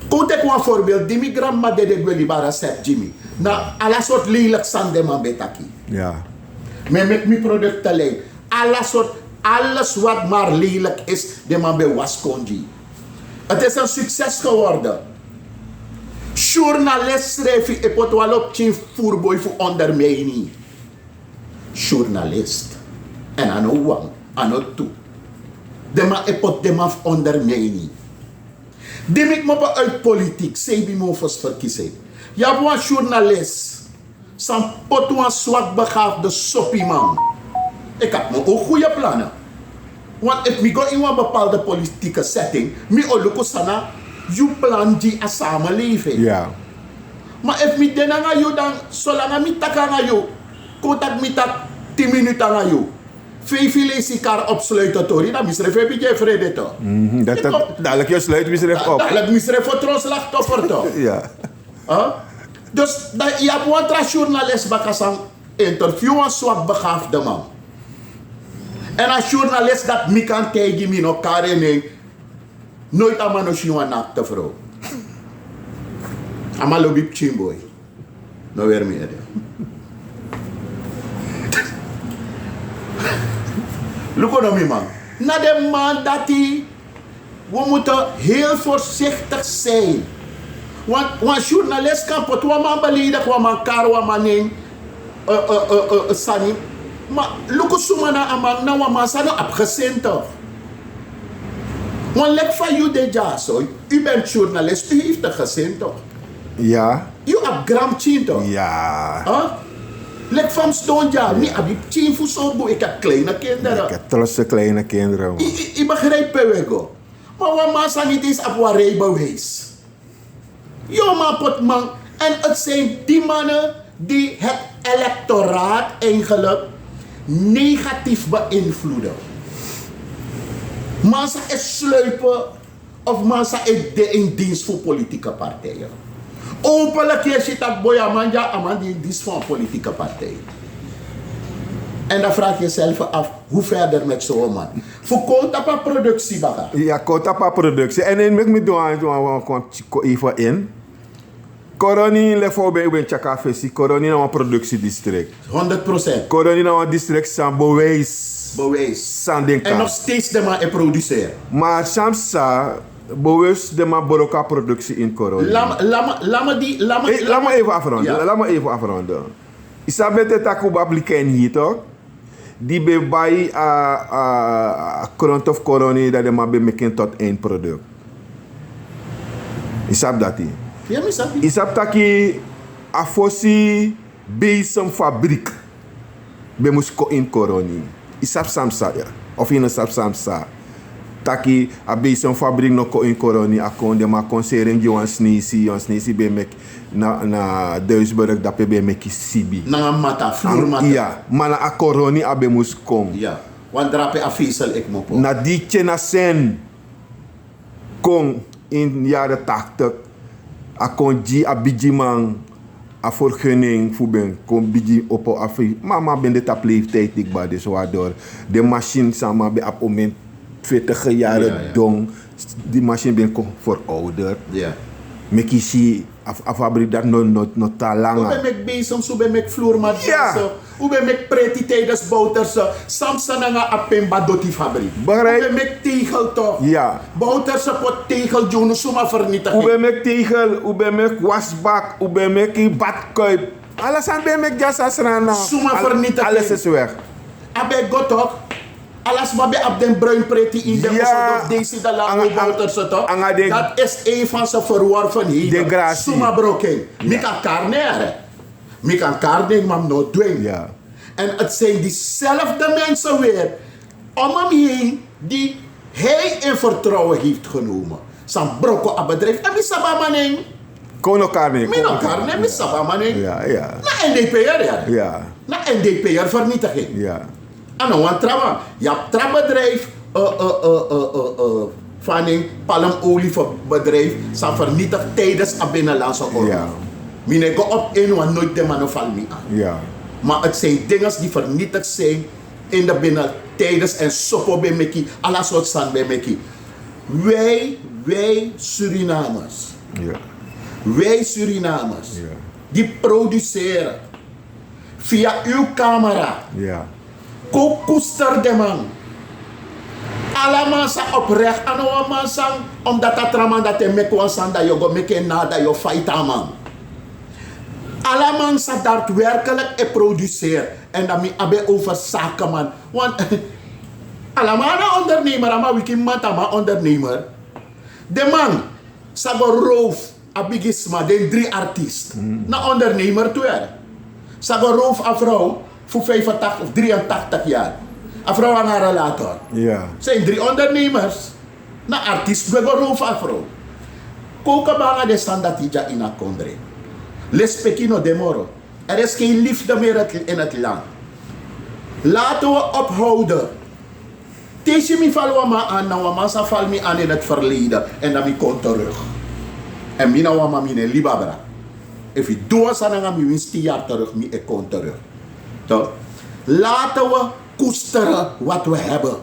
Goed, ik een voorbeeld. Die migramma de Guelibara zegt Jimmy. Na alle soort lelijk sande man betaki. Ja. Met mijn producten lijn. Alles wat maar lelijk is, de man bij waskonji. Het is een succes geworden. Journalist schreef ik pot wel op tien voerboy voor onder mij niet. Journalist. En aan een wang, aan een toe. De man epot de man onder mij niet. Die met me uit politiek, zei die me verkiezing. Je hebt een journalist. Zijn pot een zwak begaafde soppie man. Ik heb me ook goede plannen. Want if me go in een bepaalde politieke setting, me oluko sana, you plan die a samenleving. Ja. Maar if me den aan jou dan, zolang me tak aan jou, kotak me tak 10 minuten aan jou. Veel is elkaar opsluiten, Tori, dan misref heb je vrede toch? Dadelijk je sluit misref op. Dadelijk misref voor trouw slachtoffer toch? Ja. Dus je hebt een journalist bakas een interview aan zwak begaafde man. En een journalist dat me kan tegen me nog karening, nooit aan man als je een naakte vrouw. Ama lobby chimboy. Nou weer meer. Look on me man. Na de man dat hij, we moeten heel voorzichtig zijn. Want journalist kan pot wa man beledig, wa man kar, wa man ning, sani. Maar look sumana amang na wa man sani abgezend toch. Want lek van u de jaso, u bent journalist, u heeft het gezin toch? Ja. U hebt gram chin toch? Ja. Lek van stond ja, niet heb je chin voor zo boe, ik heb kleine kinderen. Ik heb trosse kleine kinderen. Ik begrijp het wel. Maar wat man sani is op wat rijbewijs. Jo man pot man. En het zijn die mannen die het electoraat eigenlijk negatief beïnvloeden. Massa is sluipen of massa is in dienst voor politieke partijen. Openlijk je ziet dat boy man ja aman die in dienst van een politieke partij. En dan vraag je jezelf af, hoe verder met zo'n man? Voor kota productie baga. Ja, kota productie. En dan moet ik me doen even in. Koroni lefo bij een chakafesi, koroni na een productiedistrict. 100%. Koroni na een district san bewijs. Sandinka. En nog steeds de man produceert. Maar Shamsa, bewijs de man boroka productie in koroni. Laat me even afronden. Isabelle takuba blikken hier toch? Die bij kront of koroni dat de man bij maken tot één product. Isab dat die. Ja, misabi. Isab taki afosi bij some fabriek. Bij musko in koroni. Isab samsa ja. Of in een sab samsa. Taki a bij some fabriek no ko in koroni akon de ma konsering je wan snisi bij mek na Duisburg dat bij mek sibi. Na mata vloer mata. Ja, maar na a koroni abe muskom. Ja. Want drape afisel ik mo po. Na die tjena sen kon in jaren 80 a kon ji a biji man a vergunning voor ben kon biji op afi mama ben de tap leeftijd ik ba dus waardoor de machine sama be op moment 40 jaar dong die machine ben kon verouderd. Ja. Mekisi a fabriek dat no ta langa. Hoe ben ik bezig zo ben ik vloermat zo. Hoe ben ik pretty tijdens bouters Samsa na apemba doti fabriek. Hoe ben ik tegel toch? Ja. Bouters pot tegel jono suma vernietiging. Hoe ben ik tegel, hoe ben ik wasbak, hoe ben ik badkuip. Alles aan ben ik jas asrana. Suma vernietiging. Alles is weg. Abe go toch? Alles wat bij op den bruin pretty in de deze de lange bouters toch? Dat is een van zijn verworvenheden. Suma broken. Mika carne. Mika carne maar no dwing. Ja. En het zijn diezelfde mensen weer om hem heen die hij in vertrouwen heeft genomen. Zijn broko aan bedrijf. En misaba maning. Kono carne. Mino carne, misaba maning. Ja. Na NDPR ja. Na NDPR vernietiging. Ja. En dan want traba. Je hebt trabedrijf. Vanning palmoliebedrijf. Zijn vernietigd tijdens een binnenlandse oorlog. Ja. Mine go op in want nooit de man val me aan. Ja. Maar het zijn dingen die vernietigd zijn in de binnen tijdens en sopo bij Meki, alles wat staan bij Meki. Wij Surinamers. Ja. Wij Surinamers. Ja. Die produceren via uw camera. Ja. Koester de man. Allemaal zijn oprecht en allemaal zijn omdat dat raman dat je mekwan san dat je go meken na dat je fight man. Allemaal zijn daadwerkelijk produceren en dat me abe over zaken man. Want allemaal een ondernemer, maar wie kan man ondernemer. De man sago roof abigisma de 3 artiest. Na ondernemer toe er. Sago roof een vrouw voor 85 of 83 jaar. Afro ang relator. Ja. Zijn 3 ondernemers. Na artiest begoroof afro. Koka banga de standaatija in a kondre. Les pekino demoro. Er is geen liefde meer in het land. Laten we ophouden. Deze mi valwa ma aan, na wama sa val mi aan in het verleden. En dan mi komt terug. En mi na wama mi ne libabra. If je doet sa na mi winst 10 jaar terug, mi ik kom terug. Toch? Laten we koesteren wat we hebben.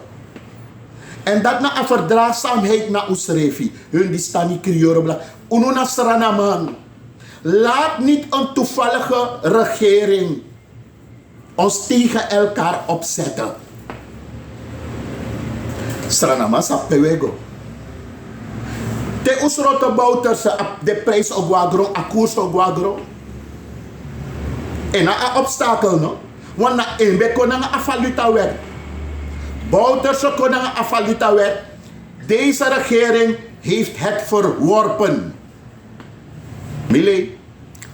En dat na een verdraagzaamheid na usrefi. Hun die staan niet kriorenblad. Uno na sranaman. Laat niet een toevallige regering ons tegen elkaar opzetten. Sranaman sa pewego. Te usroto bouters de prijs op wagro, a koers op wagro. En na een obstakel, no? Want na een beko na een valuta wet. Bouters kon na een valuta wet. Deze regering heeft het verworpen. Mile.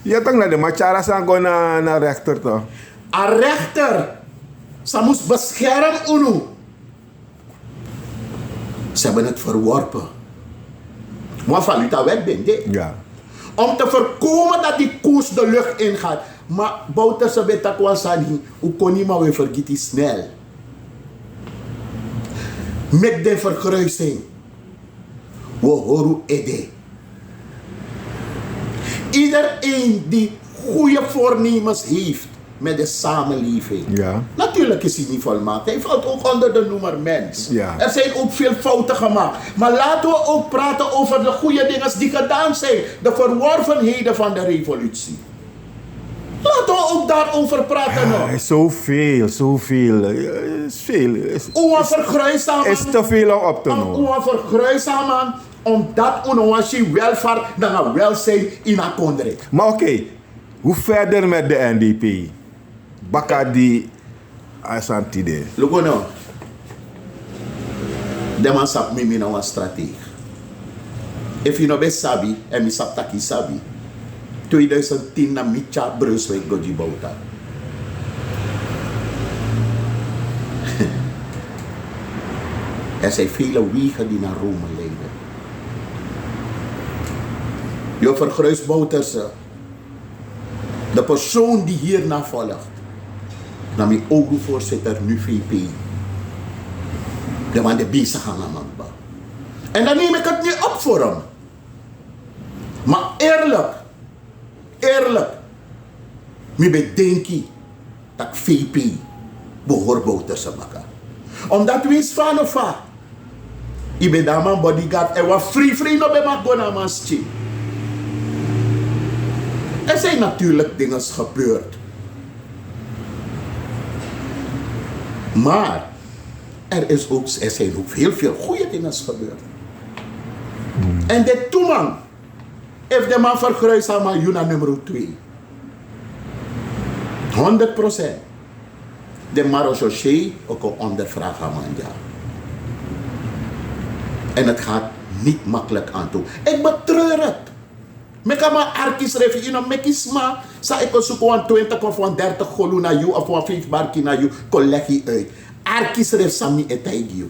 Je toch naar de machara zijn gewoon naar rechter toch? Een rechter. Ze moest beschermen UNO. Ze hebben het verworpen. Maar valuta wet ben dit. Ja. Om te voorkomen dat die koers de lucht ingaat. Maar Bouters ze weten kwasani. Hoe kon niet maar weer vergeten snel. Met de vergruising. We horen ede. Iedereen die goede voornemens heeft met de samenleving. Ja. Natuurlijk is hij niet volmaakt. Hij valt ook onder de noemer mens. Ja. Er zijn ook veel fouten gemaakt. Maar laten we ook praten over de goede dingen die gedaan zijn. De verworvenheden van de revolutie. Laten we ook daarover praten nog. Zoveel, zoveel. Is veel. Is te veel om op te noemen. Oa vergruisaman, omdat unowashi welvaart dan welzijn in een kondre. Maar oké, hoe verder met de NDP? Bakadi Asantide. Look nou. De man sap mimi na een strategie. If you no be sabi, en mi sap taki sabi. 2010 na Micha Brunswijk Goji Bouta. Er zijn vele wegen die naar Rome leiden. Je vergruist Bouters. De persoon die hierna volgt. Naar mijn ogenvoorzitter nu VP. De man de bezig gaan aan man. En dan neem ik het niet op voor hem. Maar eerlijk. Mi bedenki dat VP behoort Bouters te maken. Omdat we is van of van. Je bent daar man bodyguard en wat free no be mag go na man schi. Er zijn natuurlijk dingen gebeurd. Maar er zijn ook veel goede dingen gebeurd. En de toeman heeft de man vergruisd aan Juna nummer 2. 100%. De Marochet ook een ondervraag aan Manja. En het gaat niet makkelijk aan toe. Ik betreur het. Ik kan maar arkis refi, ik isma, sa ik zoeken van 20 of van 30 golu naar jou of van 5 barki naar jou, collectie uit. Arkis ref sami etaigio.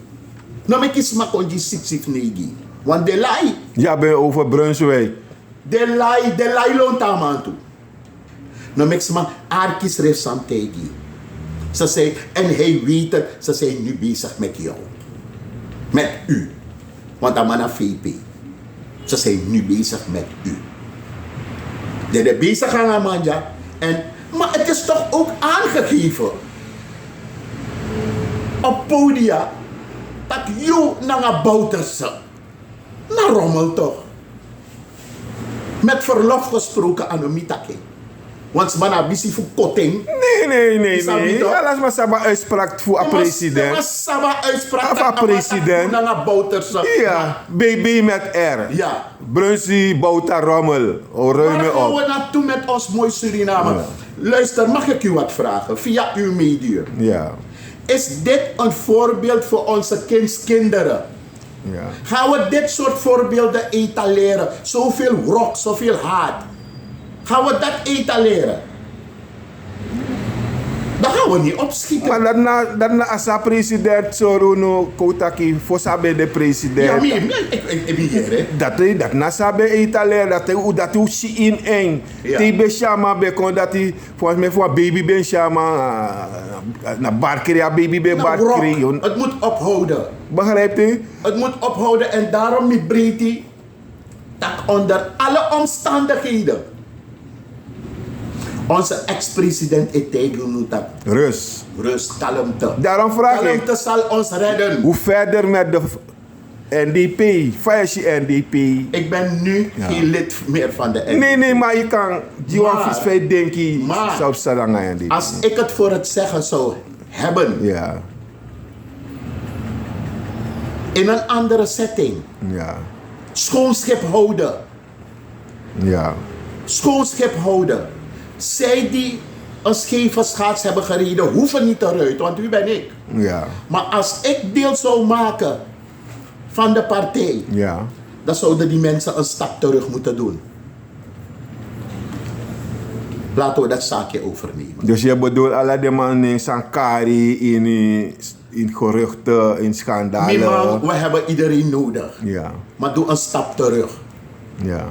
Nou, ik isma kon je 6 negi. Want de lai. Ja, ben over Brunswijk. De lai loont aan man toe. Nou, ik isma arkis ref sam tegi. Ze zei, en hij weet het, ze zijn nu bezig met jou. Met u. Want dat man een VP. Ze zijn nu bezig met u. Ze zijn bezig aan Manja. Maar het is toch ook aangegeven. Op podia. Dat jou naar een Bouters. Naar rommel toch. Met verlof gesproken aan de mitake. Want ze man busy voor kotting. Nee. Ja, laat maar Saba uitspraak voor een president. Maar Saba uitspraak voor president. Naar Bouters. Ja, BB met R. Ja. Brunsie, Bouta, Rommel. Ruim Waar me gaan we op. naartoe met ons mooi Suriname? Ja. Luister, mag ik u wat vragen? Via uw medium. Ja. Is dit een voorbeeld voor onze kinderen? Ja. Gaan we dit soort voorbeelden etaleren? Zoveel wrok, zoveel haat. Gaan we dat etaleren? Dan gaan we niet opschieten. Maar dat na als een president zo no kotaki voor sabe de president. Ja, maar ik ben hier, hè. Dat na sabe Italië dat u si in eng. Ja. Die be shama be kon dat die volgens mij voor baby ben shama na barkeria baby be Nou, barkeria. Rock, het moet ophouden. Begrijpt u? Het moet ophouden en daarom niet breedte dat onder alle omstandigheden onze ex-president Etegel dat Rust. rust, kalmte. Daarom vraag ik, Kalmte zal ons redden. hoe verder met de NDP, Fayashi NDP? Ik ben nu geen lid meer van de NDP. Nee, maar je kan Johan Maar- Visvei denken, maar- zou Saranga NDP. Als ik het voor het zeggen zou hebben Ja, in een andere setting, ja, schoon schip houden, ja. schoon schip houden. Zij die een scheve schaats hebben gereden, hoeven niet eruit, want wie ben ik? Ja, Maar als ik deel zou maken van de partij, ja. dan zouden die mensen een stap terug moeten doen. Laten we dat zaakje overnemen. Dus je bedoelt alle de mannen in Sankari, in geruchten, in schandalen. Niemand, we hebben iedereen nodig. Ja, Maar doe een stap terug. ja.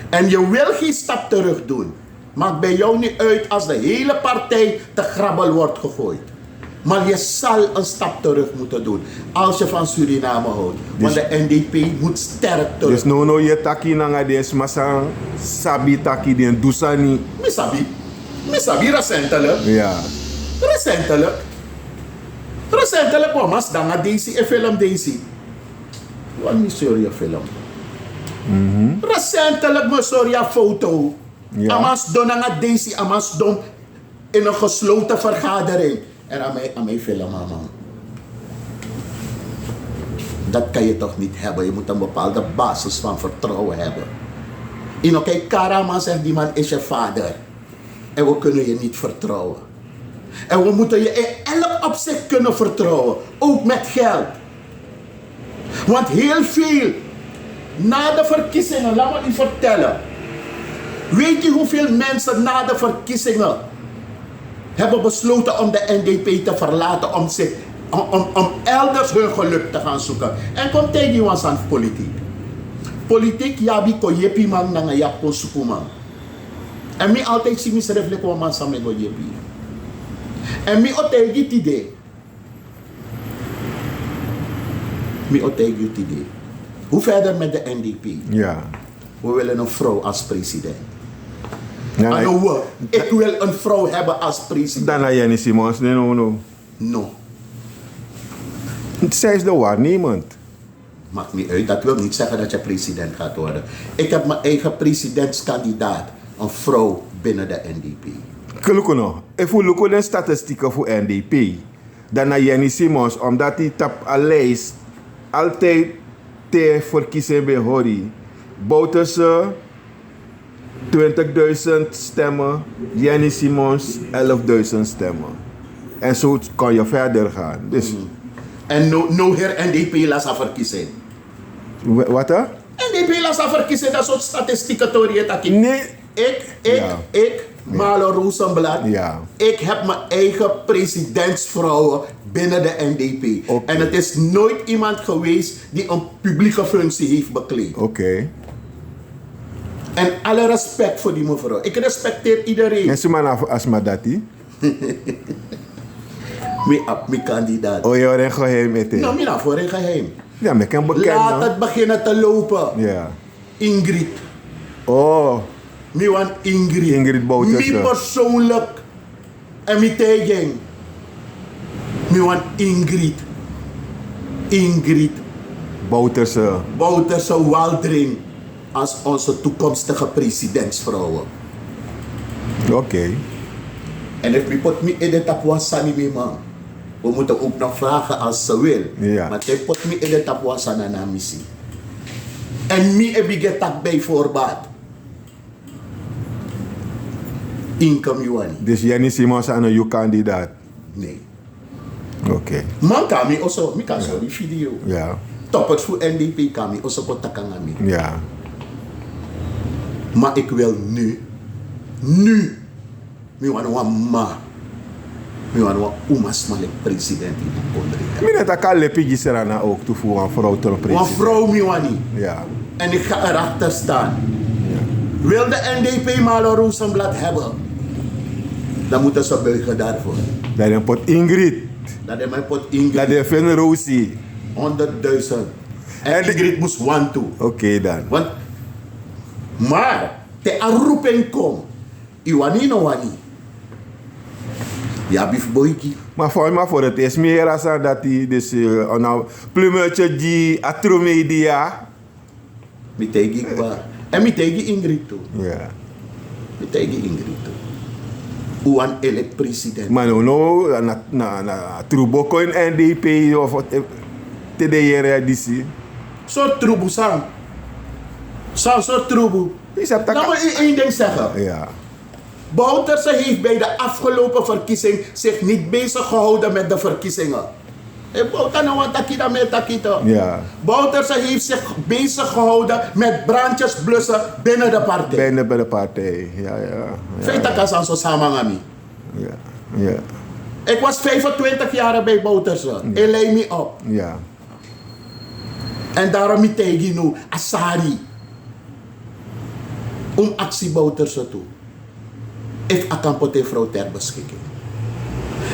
En je wil geen stap terug doen. Maakt bij jou niet uit als de hele partij te grabbel wordt gegooid. Maar je zal een stap terug moeten doen. Als je van Suriname houdt. Want de NDP moet sterk terug. Dus no je taki nanga des masang sabi taki den dusani. Misabi recentelijk. Ja, Recentelijk was dan een film deze. Wat niet sorry film. Recentelijk was sorry een foto. Ja. Amas don aan deze, amas don in een gesloten vergadering. En aan mij film, man. Dat kan je toch niet hebben. Je moet een bepaalde basis van vertrouwen hebben. Kijk, Karama zegt, die man is je vader. En we kunnen je niet vertrouwen. En we moeten je in elk opzicht kunnen vertrouwen. Ook met geld. Want heel veel, na de verkiezingen, laat me u vertellen. Weet je hoeveel mensen na de verkiezingen hebben besloten om de NDP te verlaten, om elders hun geluk te gaan zoeken. En komt tegen die was aan politiek. Politiek, ja, bi ko jepi man na ja kon suku man. En mi altijd zie mi seref leko man samen go jepi. En mi otegi tide. Mi otegi tide. Hoe verder met de NDP? ja. We willen een vrouw als president. Ja, Ik wil een vrouw hebben als president. dan Jenny Simons, nee, no. No. Zij is de waarnemend. Maakt niet uit. Dat wil niet zeggen dat je president gaat worden. Ik heb mijn eigen presidentskandidaat. Een vrouw binnen de NDP. Gelukkig nog. If we look at de statistieken voor NDP, dan naar Jenny Simons, omdat hij op een lijst altijd te verkiezen bij Hori, buiten ze 20.000 stemmen, Jenny Simons 11.000 stemmen. En zo kan je verder gaan. Dus, En no her NDP las aan verkiezen. wat hè? NDP las aan verkiezen. Dat soort statistieken toren je dat Nee. Ik, Marlon Rozenblad. Ja. Ik heb mijn eigen presidentsvrouwen binnen de NDP. Oké. En het is nooit iemand geweest die een publieke functie heeft bekleed. Oké. En alle respect voor die mevrouw. Ik respecteer iedereen. En ze maar als Madati? Mijn kandidaat. Oh, je hoort een geheim met Nou, mina voor een geheim. Ja, maar ik kan bekend. Laat no? het beginnen te lopen. Ja. Ingrid. Oh, Mi wan Ingrid. Ingrid Bouterse. Mi persoonlijk. En mi tegen. Mi wan Ingrid. Ingrid Bouterse. Bouterse Waldring als onze toekomstige presidentsvrouwen. Oké. En if we put me in de tapwa sani me man. We moeten ook nog vragen als ze wil. Ja. Maar they put me in de tapwa sana na missie. En me heb ik tak bij voorbaat. Income yuan. Dus Jenny Simons aan een kandidaat. Nee. Oké. Man kan me also, mi kan zo die video. Ja. Top het voor NDP kan me also kotakangami. Ja. Maar ik wil nu, mi wan wan ma. Mi wan umas malik president in de country. Meneer, dat kan lepigi serana ook toe voor een vrouw tot een Een president. vrouw mi wani. Ja. En ik ga erachter staan. Ja. Wil de NDP Marlon Rozenblad hebben, dan moeten ze buigen daarvoor. Dat is een pot Ingrid. Dat is mijn pot Ingrid. Dat is een Rosie. 100.000. En Ingrid moest want toe. Oké dan. Want, maar, te aanroeping kom. Iwani no wani. Ja, bif boyki. Maar voor het is meer als dat hij dus een plumetje die atromedia. Mi tegi ba. En mi tegi Ingrid toe. Ja. Mi tegi Ingrid toe. Uwan elect president. Maar no, na truboko in NDP of TDR DC. Zo trubu sang. Zo trubu. Is dat Laat me één ding zeggen. Ja. Bouterse heeft bij de afgelopen verkiezing zich niet bezig gehouden met de verkiezingen. Ja. Bouterse heeft zich bezig gehouden met brandjes blussen binnen de partij. Bij de partij. Ja. Feit dat kan zo samen. Ja. Ik was 25 jaar bij Bouterse. Hij leid me op. Ja. En daarom ik tegen nu Asari. Om actie Bouterse toe. If akampote vrouw ter beschikking.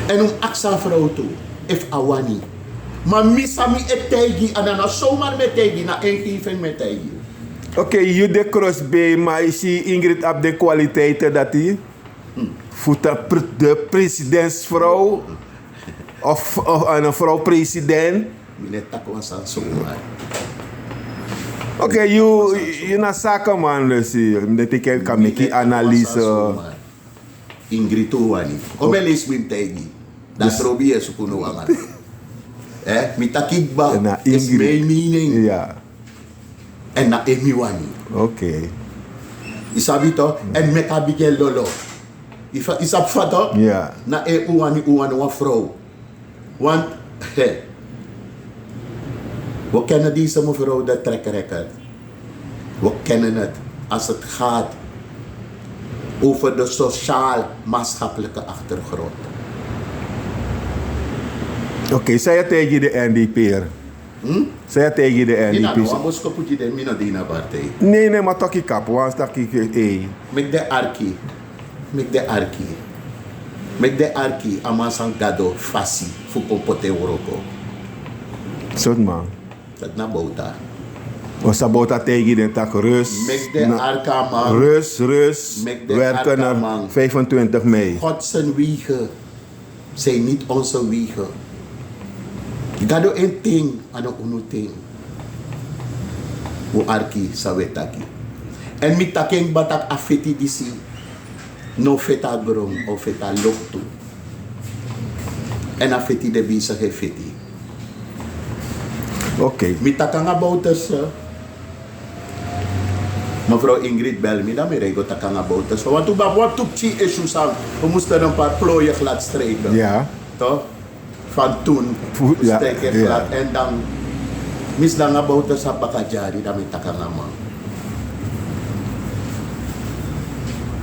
En om aksa vrouw toe. If awani. Maar misami etegi. En dan zomaar met tegi. Na ingeving met tegi. Oké, je de cross bij, maar is Ingrid op de kwaliteiten dat hij voor de presidentsvrouw of een vrouw president. Minet takwas aan zomaar. Oké, je na zakenman dus, dat ik kan make analyse. Ingrid Ouani. Obelis min tegi. Dat probeer je kuno wangan. Mitakikba is mijn meaning. Ja. En na emiwani. Oké. Isabi to en met Abigail Lolo. Isap fato. Ja. Na uwani wa vrouw. Want we kennen deze mevrouw de track record. We kennen het als het gaat over de sociaal-maatschappelijke achtergrond. Oké, zei je tegen de NDP'er? Zei je tegen de NDP? Nee, maar toch ik kap, want dat ik Met de arki, amasang gado fasi, fukompote oroko. Soort man. Dat na bouta. We sabota tegen de tak rust. Met de arka man. Rust. Met de werken arka, naar man. 25 mei. God zijn wiegen zijn niet onze wiegen. Gado een ting, ano unu ting. O arki sawetaki. En mi taking batak afeti disi. No feta grong of feta loktu. En afeti de bisa he feti. Oké. Mi takanga bouters. Mevrouw Ingrid bel me dan, ik takanga bouters. Want toen wat toepchi issues aan. We moesten een paar plooien glad strijken. Ja. Toch? Van toen streken glad. En dan mis dan nga bouters sa bakajari dan mi takanga man.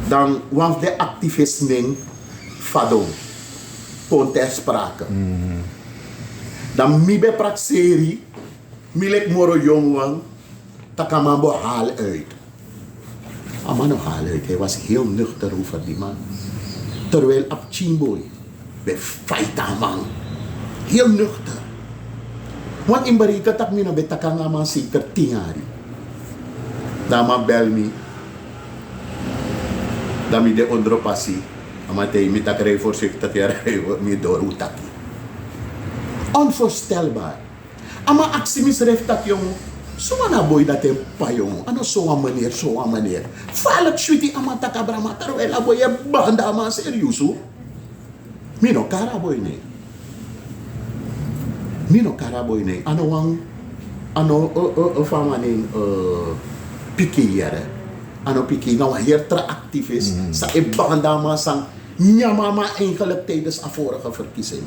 Dan want de activisme fado kon ter sprake. Dan mi be prakseri milek moro jongwang takamambo haal uit. Amano haal uit. Hij was heel nuchter over die man. Terwijl op Chimboy be fighta man. Heel nuchter. Want in Barika tak mina be takanga man zeker 10 jaar. Dama bel me. Dami de ondropasi. Amatei mi takrei voorzichtig jaar mi door utaki. Onvoorstelbaar. Ama actie misreft dat jongen. Zo'n na boy dat hem pa jongen. Ano zo'n manier. Falak switi ama takabrama. Terwijl a boy je banda ama seriusu. Mino karaboy ne. Ano wang. Ano fama ne. Piki yere. Ano piki. Nou heertra activist. Sa banda ama sang. Nyamama eigenlijk tijdens de vorige verkiezing.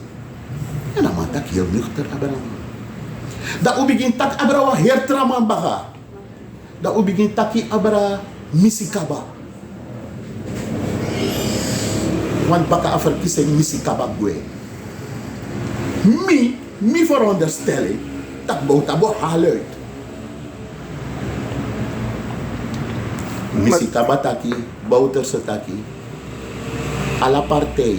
En dan maak ik heel nuchter abraham. Dat begin tak abra hertraman baga. Dat begin taki abra misikaba. Want baka a verkiezing missie kabagwe. Mi veronderstelling dat Boutabo haal uit. Missie kabataki, Bouterse taki. Alla partij.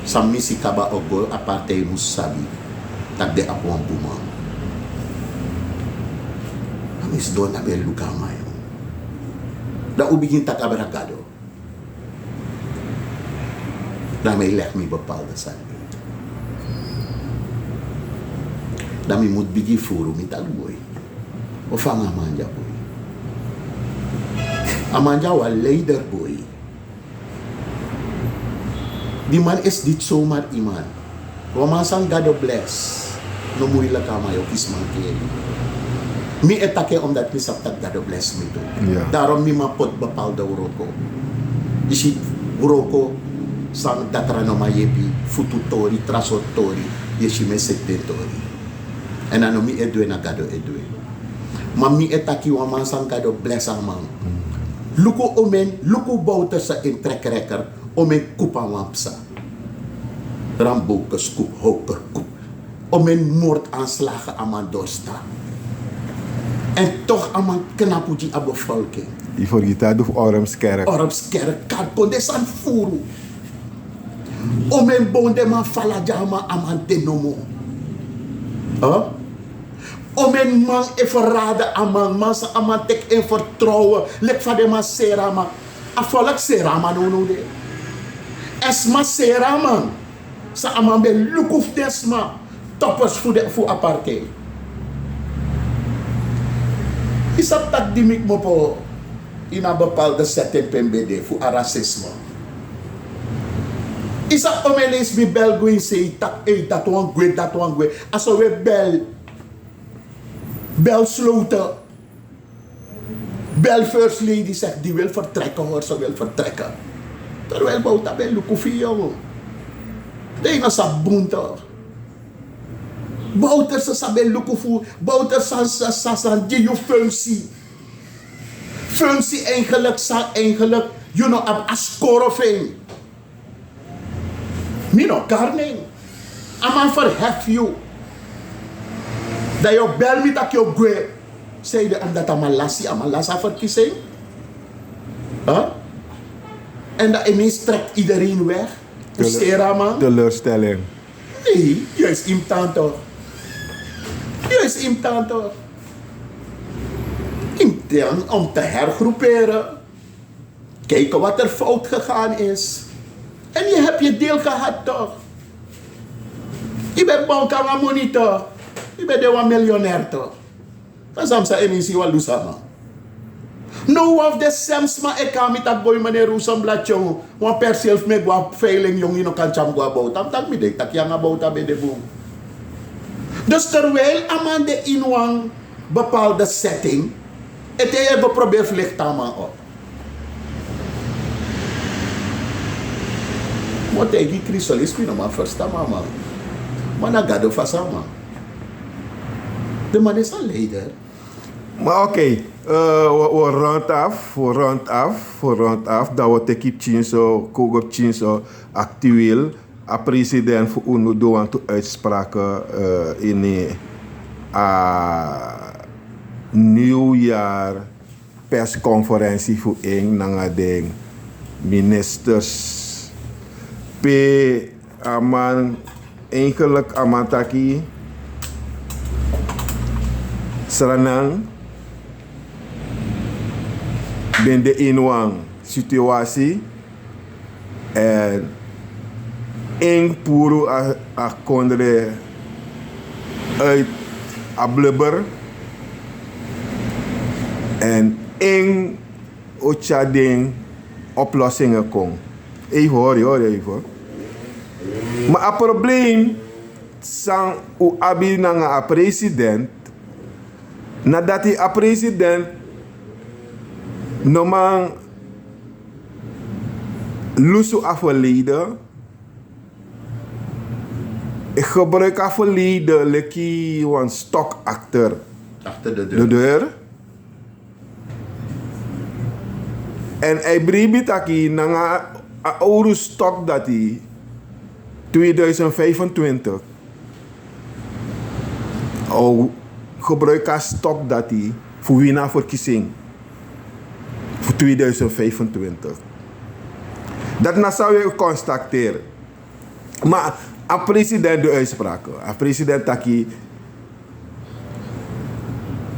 Sa missie kaba ogo a partij moest sabi. Tak de apwan buma. Amis doon na bel luka mayo. Da ubigin tak abragado. Da may leg mi bepaalde zaken. Da mi moet bigi furu mi tak boy. O fanga manja boy. Amanja wa leider boy. Die man is dit zomaar iemand. Romasang God bless. No moeilijk aan mij ook is man keren. Mi etake omdat mi saptak God bless me toe. Ja. Daarom mi ma pot bepaalde uroko. Isi uroko sang datrano ma yepi fututori, trasotori, yeshi me sektentori. En dan mi edwe na God edwe. Maar mi etaki wa man sang God bless aan man. Luko omen, luko bouter sa intrekrekker, omen kupa wampsa. Rambokers koep, hoker koep. Omen moordaanslagen aan mijn dorsta. En toch aan mijn knapuji aan bevolking. Die vergita doef Ormskerk. Ormskerk, karpon de san furu. Omen bonde man falajama aan mijn denomo. Omen man even raden aan mijn man, sa aan mijn tek in vertrouwen. Lek van de man serama. Afolak serama no de. Esma serama. Sa aman be lukuf desma. Toppers voor apartheid. Isap tak dimik mo po in een bepaalde setting PMBD voor racisme. Isap omelis mi bel gwin say tak dat wan gwe. Aso we bel sloten. Bel first lady zegt die wil vertrekken hoor, ze wil vertrekken. Terwijl bouwt bel lukufi jongen. Tenga sa bunta. Bouter sa sabe lukufu. Bouter sa die je functie. Functie eigenlijk you know, ab askorofing. Mino karning. Aman verhef you. Dat je bel met dat je gwe. Zei je omdat amalasa verkiezing. En dat ineens trekt iedereen weg. Teleurstelling. Nee, juist imtaan toch. Imtaan om te hergroeperen. Kijken wat er fout gegaan is. En je hebt je deel gehad toch. Je bent banka money toch. Je bent een miljonair toch. Maar soms zijn mensen wel lusama. No of the sems ma eka mit tak boy mane Rozenblad jong. Wan perself me gwa failing jong ino kan cham gwa bout. Am tak mi dek tak yang about abe de boom. Dus terwijl aman de inwang bepaalde setting, het je beprobeer vliegt aan op. Wat tegen Christus is maar versta mama. Maar na gado fasama. De man is een leider. Maar oké. We rond af, dat we tekip chinso, kogop chinso, actueel, a president voor UNO doen toe uitspraken in nieuwjaar persconferentie voor nanga de ministers. P aman eigenlijk amantaki Sranang ben de inwang situatie en één puro a kondre uit a blubber en één ocha ding oplossingen kon. Even hoor. Maar het probleem sang u abi nanga a president nadat hij a president normaal lusu afgeleden. Ik gebruik afgeleden lekkie een stok achter de deur. En hij brengt taki nanga een euro stok dat hij 2025 gebruik als stok dat hij voor winnaar verkiezing voor 2025. Dat zou je constateren. Maar a president de uitspraken. A president taki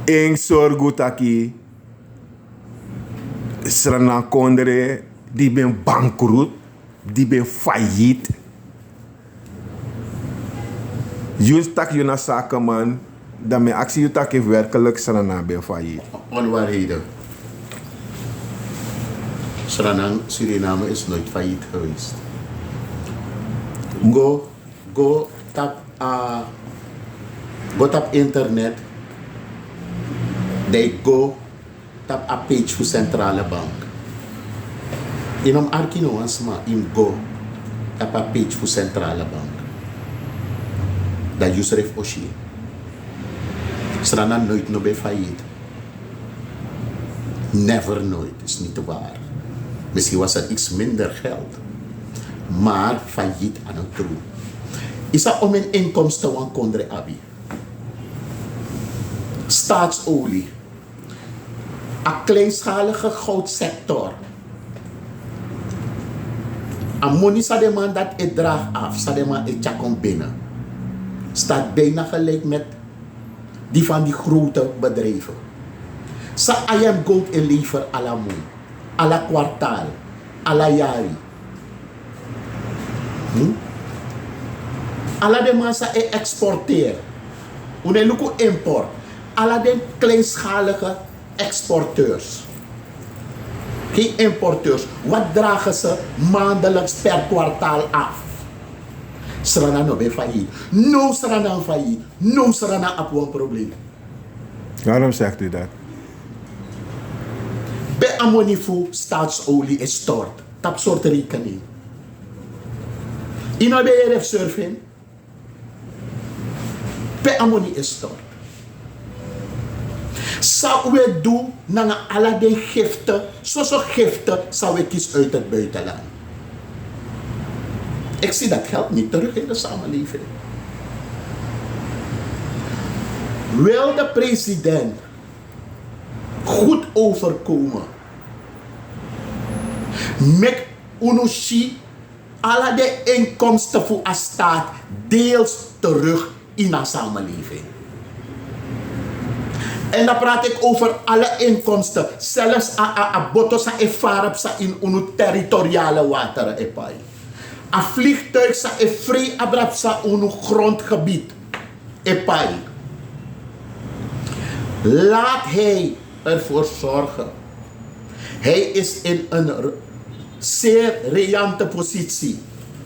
eng sorgu taki Sranan Kondre die ben bankroet, die ben failliet. Juist tak je na zakenman, dat mijn actie je tak heeft werkelijk Sranan ben failliet. Onwaarheden. Suriname is nooit failliet geweest. Go tap internet. They go tap a page voor centrale bank. In om arkino asma in go tap a page voor centrale bank. Dat Yusref Oshi. Strana nooit no be failliet. Never nooit, is niet waar. Misschien was er iets minder geld. Maar failliet aan het true. Is dat om een inkomsten van Kondre Abi? Staatsolie. Een kleinschalige goudsector. Een money sademan dat het draagt af, sademan het jakom binnen. Staat bijna gelijk met die van die grote bedrijven. Sa ayam gold en lever à la moon, à la kwartaal, à la jari. Alla de massa exporteer. Une luku import. Alla de kleinschalige exporteurs. Geen importeurs. Wat dragen ze maandelijks per kwartaal af? Serana no be failliet. No serana failliet. No serana op een probleem. Waarom zegt u dat? Bij ammonifu staatsolie is stort. Dat soort rekening. In de RF surfing. Bij ammoni is stort. Zou we doen naar alle de giften, zoals giften zou we kiezen uit het buitenland. Ik zie dat geld niet terug in de samenleving. Wil de president goed overkomen met unoshi alle de inkomsten voor de staat deels terug in de samenleving. En dan praat ik over alle inkomsten, zelfs a botosa e farapsa in unu territoriale wateren epai. A vliegtuig sa e vrij abrapsa unu grondgebied epai. Laat hij ervoor zorgen. Hij is in een zeer riante positie.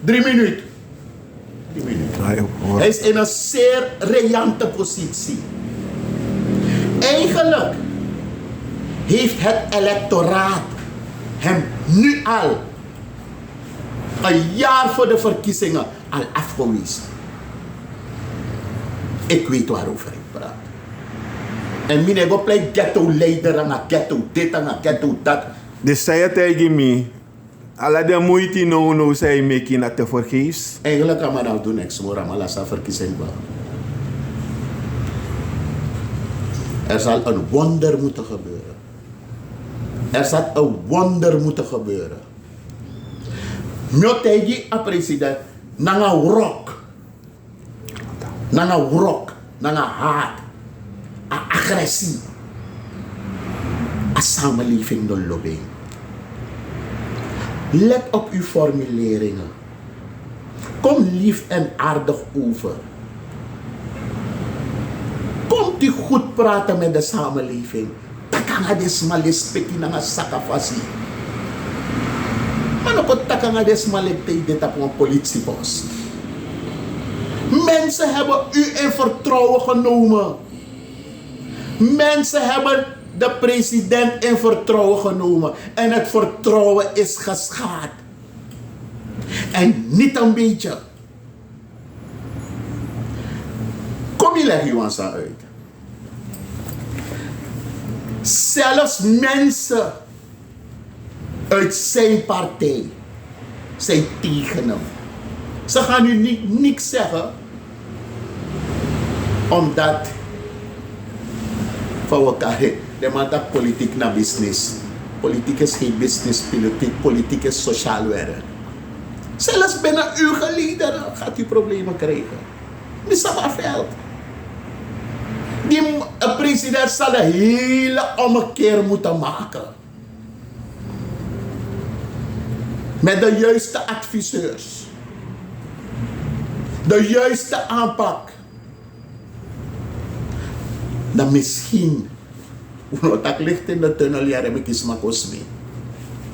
3 minuten. 3 minuten. Hij is in een zeer riante positie. Eigenlijk heeft het electoraat hem nu al een jaar voor de verkiezingen al afgewezen. Ik weet waarover ik praat. En meneer go play ghetto leider en ghetto dit en ghetto dat. Dus zei het tegen me, alle de moeite no zei making dat te vergeefs. Eigenlijk kan men nou doen niks meer, maar laat ze verkiezing wel. Er zal een wonder moeten gebeuren. Er zal een wonder moeten gebeuren. Mjotegi a president, nanga wrok. Nanga wrok, nanga haat, a agressie. A samenleving no lobbying. Let op uw formuleringen. Kom lief en aardig over. Komt u goed praten met de samenleving. Takanga des malis peki nanga sakafasi. Maar ook takanga des malipte dit op een politiepost. Mensen hebben u in vertrouwen genomen. Mensen hebben de president in vertrouwen genomen. En het vertrouwen is geschaad. En niet een beetje. Kom je leg je ons uit. Zelfs mensen uit zijn partij zijn tegen hem. Ze gaan u niks zeggen, omdat van elkaar, de man dat politiek naar business. Politiek is geen business, politiek is sociaal werk. Zelfs binnen uw geleden gaat u problemen krijgen. Mr. Veld. Die president zal een hele ommekeer moeten maken. Met de juiste adviseurs. De juiste aanpak. Dan misschien, dat ligt in de tunnel, ja, heb ik eens maar mee.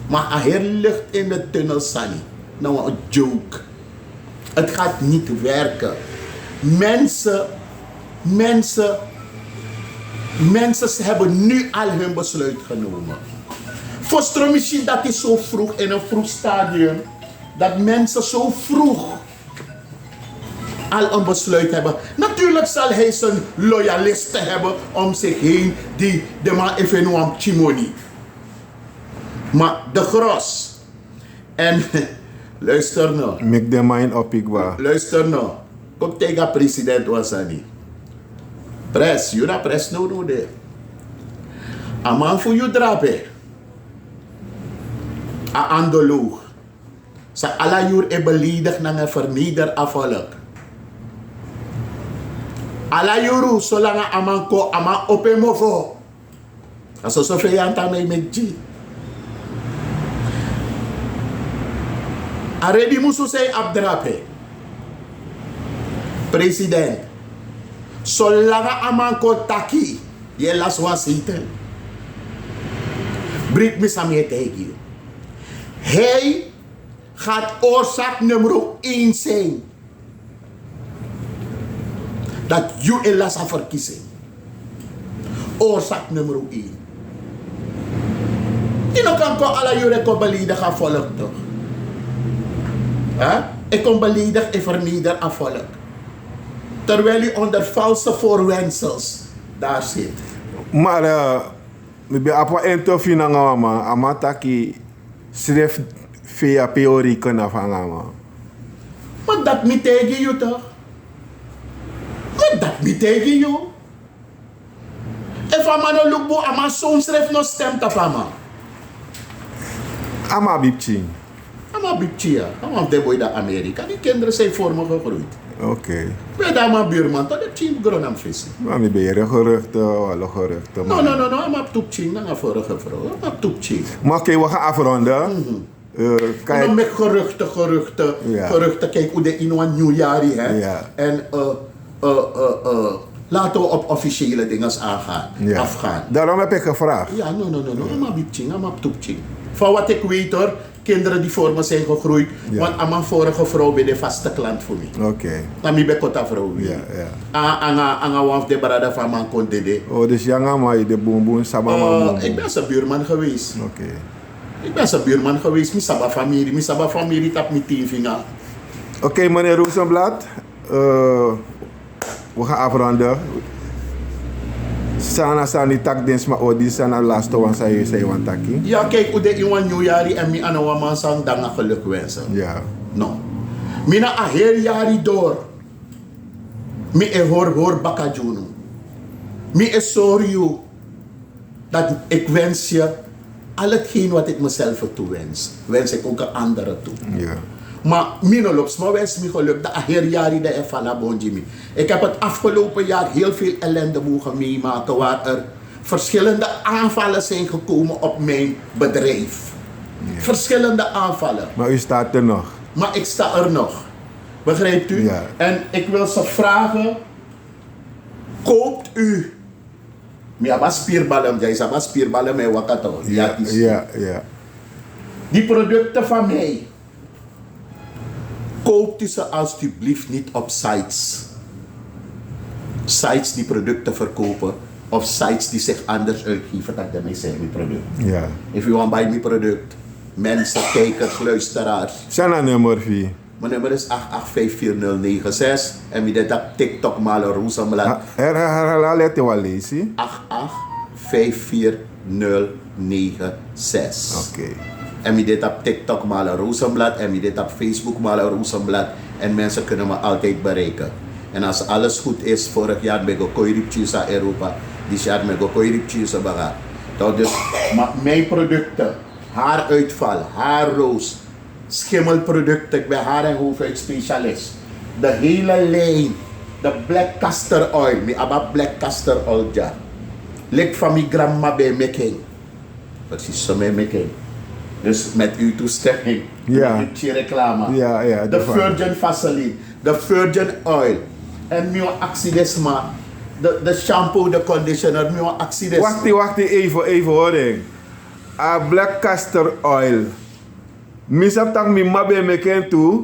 Maar als er ligt in de tunnel, Sani, nou een joke. Het gaat niet werken. Mensen hebben nu al hun besluit genomen. Voor misschien dat is zo vroeg, in een vroeg stadium, dat mensen zo vroeg al een besluit hebben. Natuurlijk zal hij zijn loyalisten hebben om zich heen die de man even noemen chimoni. Maar de gros. En luister nou. Make the mind up, ik wa. Luister nou. Kom tegen president Wasani. Press, you na press no de. A man voor je drapen. A andoloog. Sa alla jur e beledig na een verneder afvalk. Alla juru zolang a man ko a man open mofo. Aso so feyanta me met G. Aredi musu say abdrape. President. Zolang a man ko taki. Je las wasiten. Brit me samen tegen je. Hij gaat oorzaak nummer 1 zijn. Dat je elas aan verkiezing. Oorzaak nummer 1. Je kan ko alle jure ko beledig aan volk toch? Ik kom beledig en verneder aan volk. Terwijl je onder valse voorwendsels daar zit. Maar, ik ben op een tofi na ngama, amataki schrijf via theorie kunnen van ngama. Maar dat niet tegen je toch? Maar dat niet tegen je. En van man lukbo, ama zoon schrijft nog stemt op ama. Ama bipching. Ama bipchia, ama de boy da Amerika. Die kinderen zijn voor me gegroeid. Oké. Bij de ama buurman, dat heb je groen aan vissen. Maar ik ben hier geruchten, alle geruchten. No, ama toepching, dan ga vorige vrouw. Ama toepching. Maar oké, we gaan afronden. Kijk. Met geruchten. Ja. Geruchten, kijk hoe de in een nieuwjaar is. Ja. En laten we op officiële dingen afgaan. Daarom heb ik gevraagd. Ja, no. Ama bipching, ama toepching. Van wat ik weet hoor, kinderen die voor me zijn gegroeid. Ja. Want aan mijn vorige vrouw ben de vaste klant voor mij. Oké. Dan ben ik kota vrouw. Ja. Aan waf de brada van mijn kondede. Oh, dus jij maar de boom sabama. Ik ben zijn buurman geweest. Oké. Ik ben zijn buurman geweest. Mijn saba familie tap mijn 10 vinger. Oké, meneer Rozenblad. We gaan afronden. Sana sani tak dens ma odi sana laatste wan say wan taki. Ja, kijk hoe de iwan nieuwjari en mi ana wa man sang danga geluk wensen. Ja. No. Mina a heel jari door. Mi e hoor bakajuno. Mi e sorry you. Dat ik wens je al hetgeen wat ik mezelf toewens. Wens ik ook een andere toe. Ja. Maar minolops, maar wens me geluk dat a heel jari de efala bonjimi. Ik heb het afgelopen jaar heel veel ellende mogen meemaken waar er verschillende aanvallen zijn gekomen op mijn bedrijf. Ja. Verschillende aanvallen. Maar u staat er nog. Maar ik sta er nog. Begrijpt u? Ja. En ik wil ze vragen, koopt u. Maar spierballen, jij zei spierballen met wakato. Ja. Die producten van mij. Koopt u ze alsjeblieft niet op sites. Sites die producten verkopen. Of sites die zich anders uitgeven dan mij zijn mijn product. Ja. If you want buy mijn product. Mensen, kijkers, luisteraars. Zijn nummer 4. Mijn nummer is 88540996. En wie dat TikTok Marlon Rozenblad. Let je wel lezen. 88540996. Oké. En ik dit op TikTok Marlon Rozenblad. En ik dit op Facebook Marlon Rozenblad. En mensen kunnen me altijd bereiken. En als alles goed is, vorig jaar ben ik koiripjes naar Europa. Dit jaar ben ik koiripjes naar Baga. Dus mijn producten, haaruitval, haarroos, schimmelproducten, ik ben haar- en hoofdhuidspecialist. De hele lijn, de black castor oil, ik heb black castor oil ja. Lik van mijn grandma bij making. Precies zo bij making. Dus met uw toestemming, met je reclame. Ja, de Virgin Vaseline, de Virgin Oil. En mijn accidesma, de shampoo, de conditioner, mijn accidesma. Wacht even hoor. A black castor oil. Misap tak mi mabe meken toe.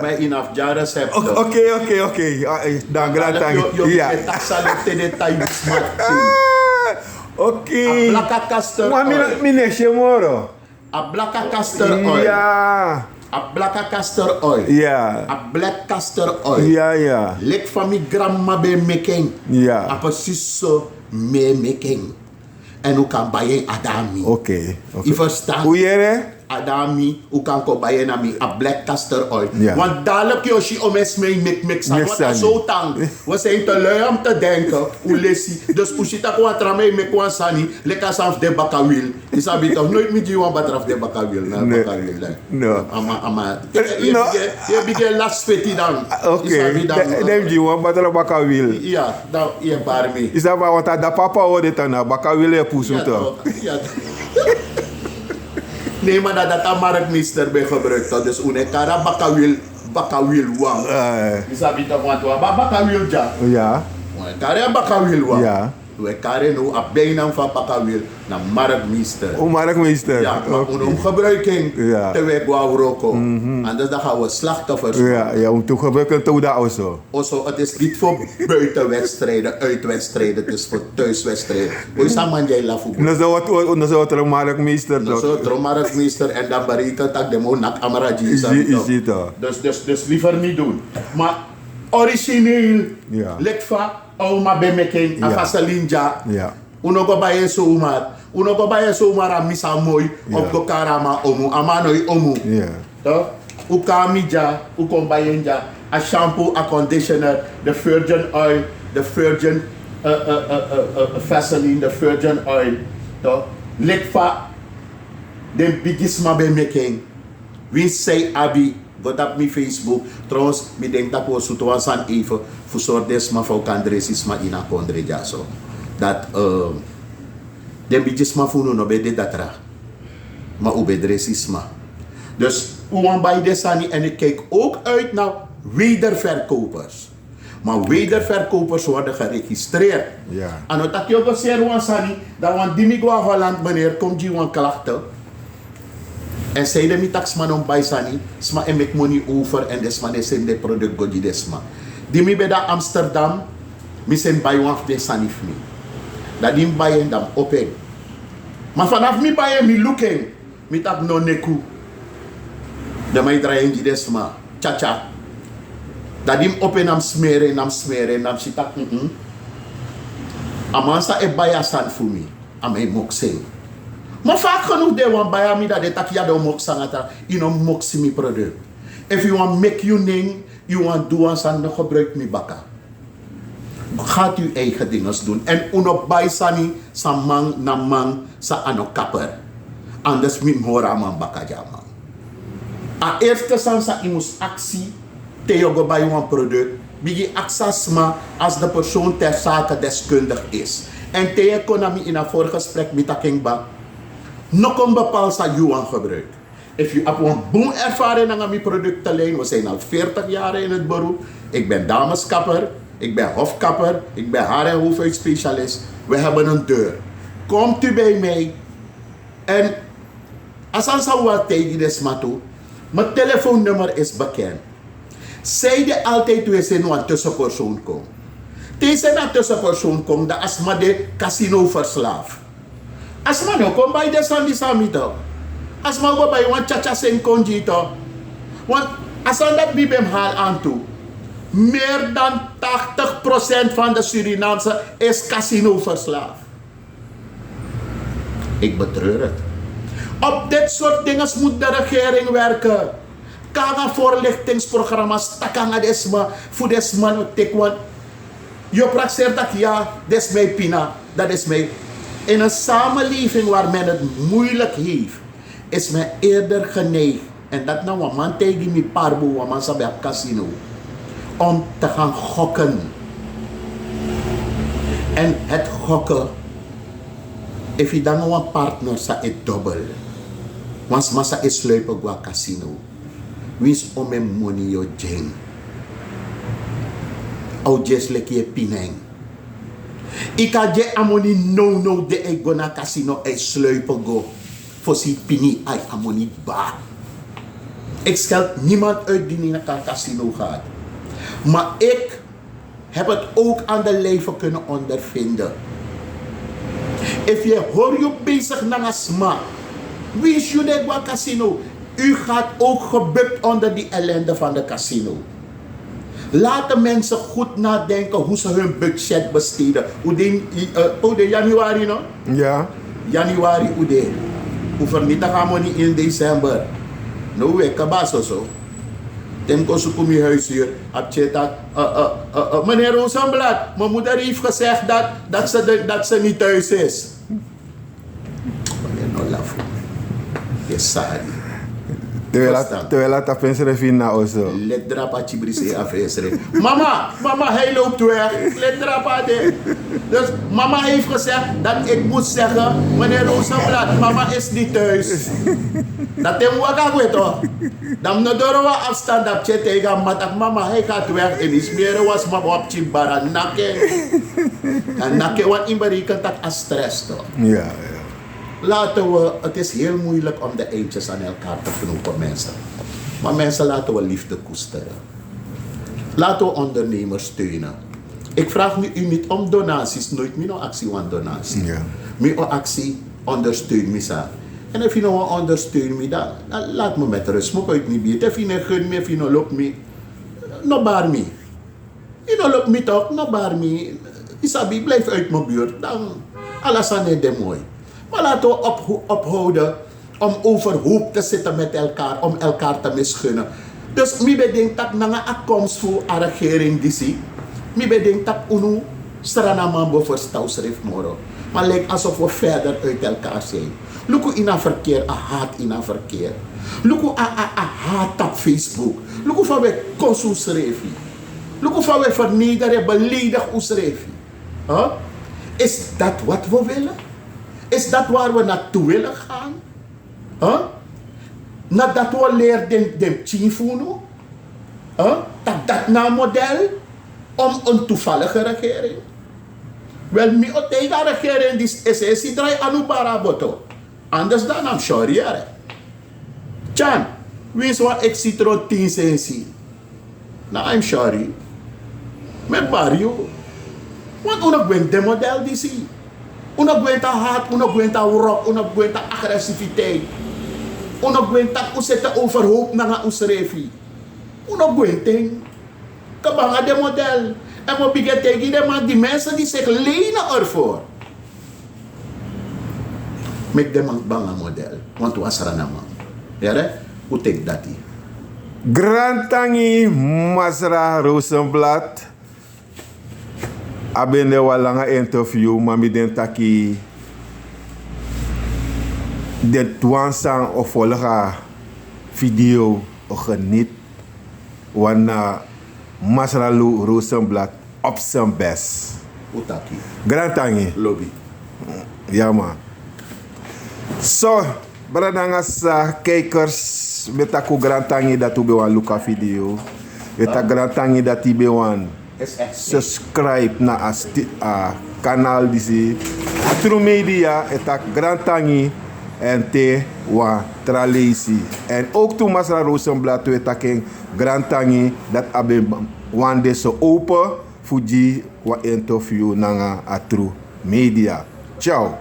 Mijn inaf jaren heb je. Oké. Dan grand thank. Ja. Oké. A black castor oil. Mine moro. A black castor oil. Ja. A black castor oil. Ja. A black castor oil. Ja. Lek van mijn grandma bij making. Ja. A precies zo mee making. En hoe kan bij Adami. Oké. Je verstaat? Hoe jere? Adami, hoe kan ik bij nami a black castor oil. Ja. Want dadelijk Yoshi om eens mee mixen. Mixen. Want dat is zo tang. We zijn te lui om te denken. Hoe lees je? Dus als je dat gewoon tramee met kwam sani, lekker zelf de bakawil. Is dat toch nooit met je want betreft de bakawil. Nee. No. Ama. Je begint last feti dan. Oké. Neem je wat batera baka wil. Ja, dat je bar mee. Is dat wat dat papa hoorde dan baka wil je poeso toch? Ja. Nee, maar dat aan marktmeester bij gebruikt. Dus une kara bakawil wang. Is dat niet wat bakawil ja? Ja. Kara bakawil wang. Ja. We kare nu op bijnaam van bakawil naar marktmeester. Marktmeester. Ja, maar om gebruiking Ja. te werk wou roko. Anders dan gaan we slachtoffers. Ja, om te gebruiken te dat also. Also, het is niet voor buitenwedstrijden, uitwedstrijden, het is voor thuiswedstrijden. Hoe is dat man jij lafu? Dan zou het een marktmeester Dus toch? zo marktmeester en dan berekent dat de man nak amaraji is. Is toch? Dus liever niet doen. Maar origineel, Ja. lekva, oma bemeking, Ja. afasalinja. Ja. Uno go baye zomaar a misa mooi op go karama omu, amanoi omu. Ja. Toch? Ukamija, ukombayenja, a shampoo, a conditioner, the virgin oil, the virgin Vaseline, the virgin oil. Toch? Lekva, de bigisma be making. Wie say abi, wat op mijn Facebook. Trouwens, ik denk dat we zo was aan even voor soort desma voor kandresisma in a kondre jaso. Dat de bigisma voor no be dat ra. Maar u bedresisma. Dus u bij desani en ik kijk ook uit naar wederverkopers. Maar wederverkopers worden geregistreerd. Ja. En dat je ook zeer wansani, dat want die migwa Holland meneer komt je wan klachten. En zij de mitaxman om bij sani, sma en make money over en desma de zijn de product go die desma. Die mi beda Amsterdam, mi zijn bij wan de sani fmi. Dat die bij en dan open. Maar vanaf mi bij en mi looking, mi tak no neku. De mij draaien die desma, cha. Dat die open nam smeren, nam sitak. Amansa e bij san voor mi, am e moksing. Maar vaak genoeg de wan bij me dat de takia de moksangata, in een moksimi product. If you want make you ning, you want do an san nog gebruik mi baka. Gaat u eigen dingen doen. En unop bij sani, sa man na man, sa ano kapper. Anders mi mora man baka jama. A eerste san sa imus actie, te yogo bij een product, bigi aksasma als de persoon ter zake deskundig is. En te economie in een voorgesprek met Akingba, nog een bepaald sa yuan gebruik. If you hebt een boom ervaring aan mijn productenlijn, we zijn al 40 jaar in het beroep. Ik ben dameskapper, ik ben hofkapper, ik ben haar- en hoofdhuidspecialist. We hebben een deur. Komt u bij mij en als aan zou wat tegen desma toe, mijn telefoonnummer is bekend. Zij de altijd weer zijn een tussenpersoon komt. Deze een tussenpersoon komt, dat als maar de casino verslaafd. Als man ook kom bij de Sandy Samito. Als man go bij een chacha sen konjito. Want als aan dat bibem haal aan toe. Meer dan 80% van de Surinaamse is casino verslaafd. Ik betreur het. Op dit soort dingen moet de regering werken. Kanga voorlichtingsprogramma's, takanga desma, voor desma no tekwan. Je praat dat ja, dat is mijn pina, dat is mijn. In een samenleving waar men het moeilijk heeft, is men eerder geneigd, en dat nou een man tegen mi parbo, een man sabi op casino, om te gaan gokken. En het gokken, if je dan een partner sa het dubbel, want massa is sluipen qua casino, wins om mijn money yo jeng. Au just like je pineng. Ik had je amoni no de ik go na casino en sluipen go. Voor si pini ay amoni ba. Ik scheld niemand uit die naar het casino gaat. Maar ik heb het ook aan de lijve kunnen ondervinden. If je hoor je bezig naar een sma, wie is je de casino? U gaat ook gebukt onder die ellende van de casino. Laten mensen goed nadenken hoe ze hun budget besteden. Hoe de januari no? Ja. Januari hoe de. Hoe vernietig gaan we niet in december. Nou we kabaso zo. Ten kost kom je huis hier. Meneer Rozenblad, mijn moeder heeft gezegd dat ze niet thuis is. Meneer no lafo. Yes, sorry. Terwijl dat penseren vinden also. Let drapa chibrise afesre. Mama, hij loopt weg. Let drapa de. Dus mama heeft gezegd dat ik moet zeggen, meneer Rozenblad, mama is niet thuis. Dat hem wakak weet toch? Dan no door wat afstand op je tegen matak mama, hij gaat weg en is meer was mama op chibara nakke. En nakke wat in berekent dat als stress toch? Ja. Laten we, het is heel moeilijk om de eindjes aan elkaar te knopen, mensen. Maar mensen, laten we liefde koesteren. Laten we ondernemers steunen. Ik vraag u niet om donaties, nooit meer actie van donatie. Ja. Meer actie, ondersteun me sa. En als je nou ondersteunt me, dan laat me met rust. Moet ik niet bieden. Als je niet gun me, als je niet loopt me, no bar me. Je no loopt me toch, no bar me. Isabi, blijf uit mijn buurt. Dan, alles aan het mooi. Maar laten we ophouden om overhoop te zitten met elkaar, om elkaar te misgunnen. Dus ik bedenk dat na een komst voor de regering die zie, ik bedenk dat unu stranamambo voor stouwschrift moro. Maar het lijkt alsof we verder uit elkaar zijn. Luku in een verkeer, a haat in een verkeer. Luku a haat op Facebook. Luku van we konsu schrijven. Luku van we vernederen, beledig schrijven. Huh? Is dat wat we willen? Is dat waar we naartoe willen gaan? Huh? Nadat we leren de chifuno? Huh? Dat na model om een toevallige regering? Wel, mi o tegen de regering die SSC draai aan uw baraboto. Anders dan am sorry. Chan, wie is wat ik zie tro 10 sensi? Nou, I'm sorry. Met barrio. Want uno gwen de model die zie. Uno gwenta haat, uno gwenta rock, uno gwenta agressiviteit. Uno gwenta usete overhoop na nga usrefi. Uno gwenteng. Kabanga de model. En we beginnen tegen de man, die mensen die zich lenen ervoor. Met de man banga model. Want was er een man. Ja, hoe tek dat die? Grand Tangi Masra Rozenblad. Abende wa langa interview, maar mi den taki de twansang of volga video o geniet wana Masra Rozenblad op zijn best. Utaki. Grand Tangi. Lobby. Ja man. So, bradangas kijkers, met ako Grand Tangi dat ube wan luka video. Met a Grand Tangi dat ube wan subscribe na a kanaal disi True Media eta Grand Tangi en te wa tralesi en ook to Masra Rozenblad to eta ken Grand Tangi dat abe wande so open fuji wa interview na a True Media. Ciao.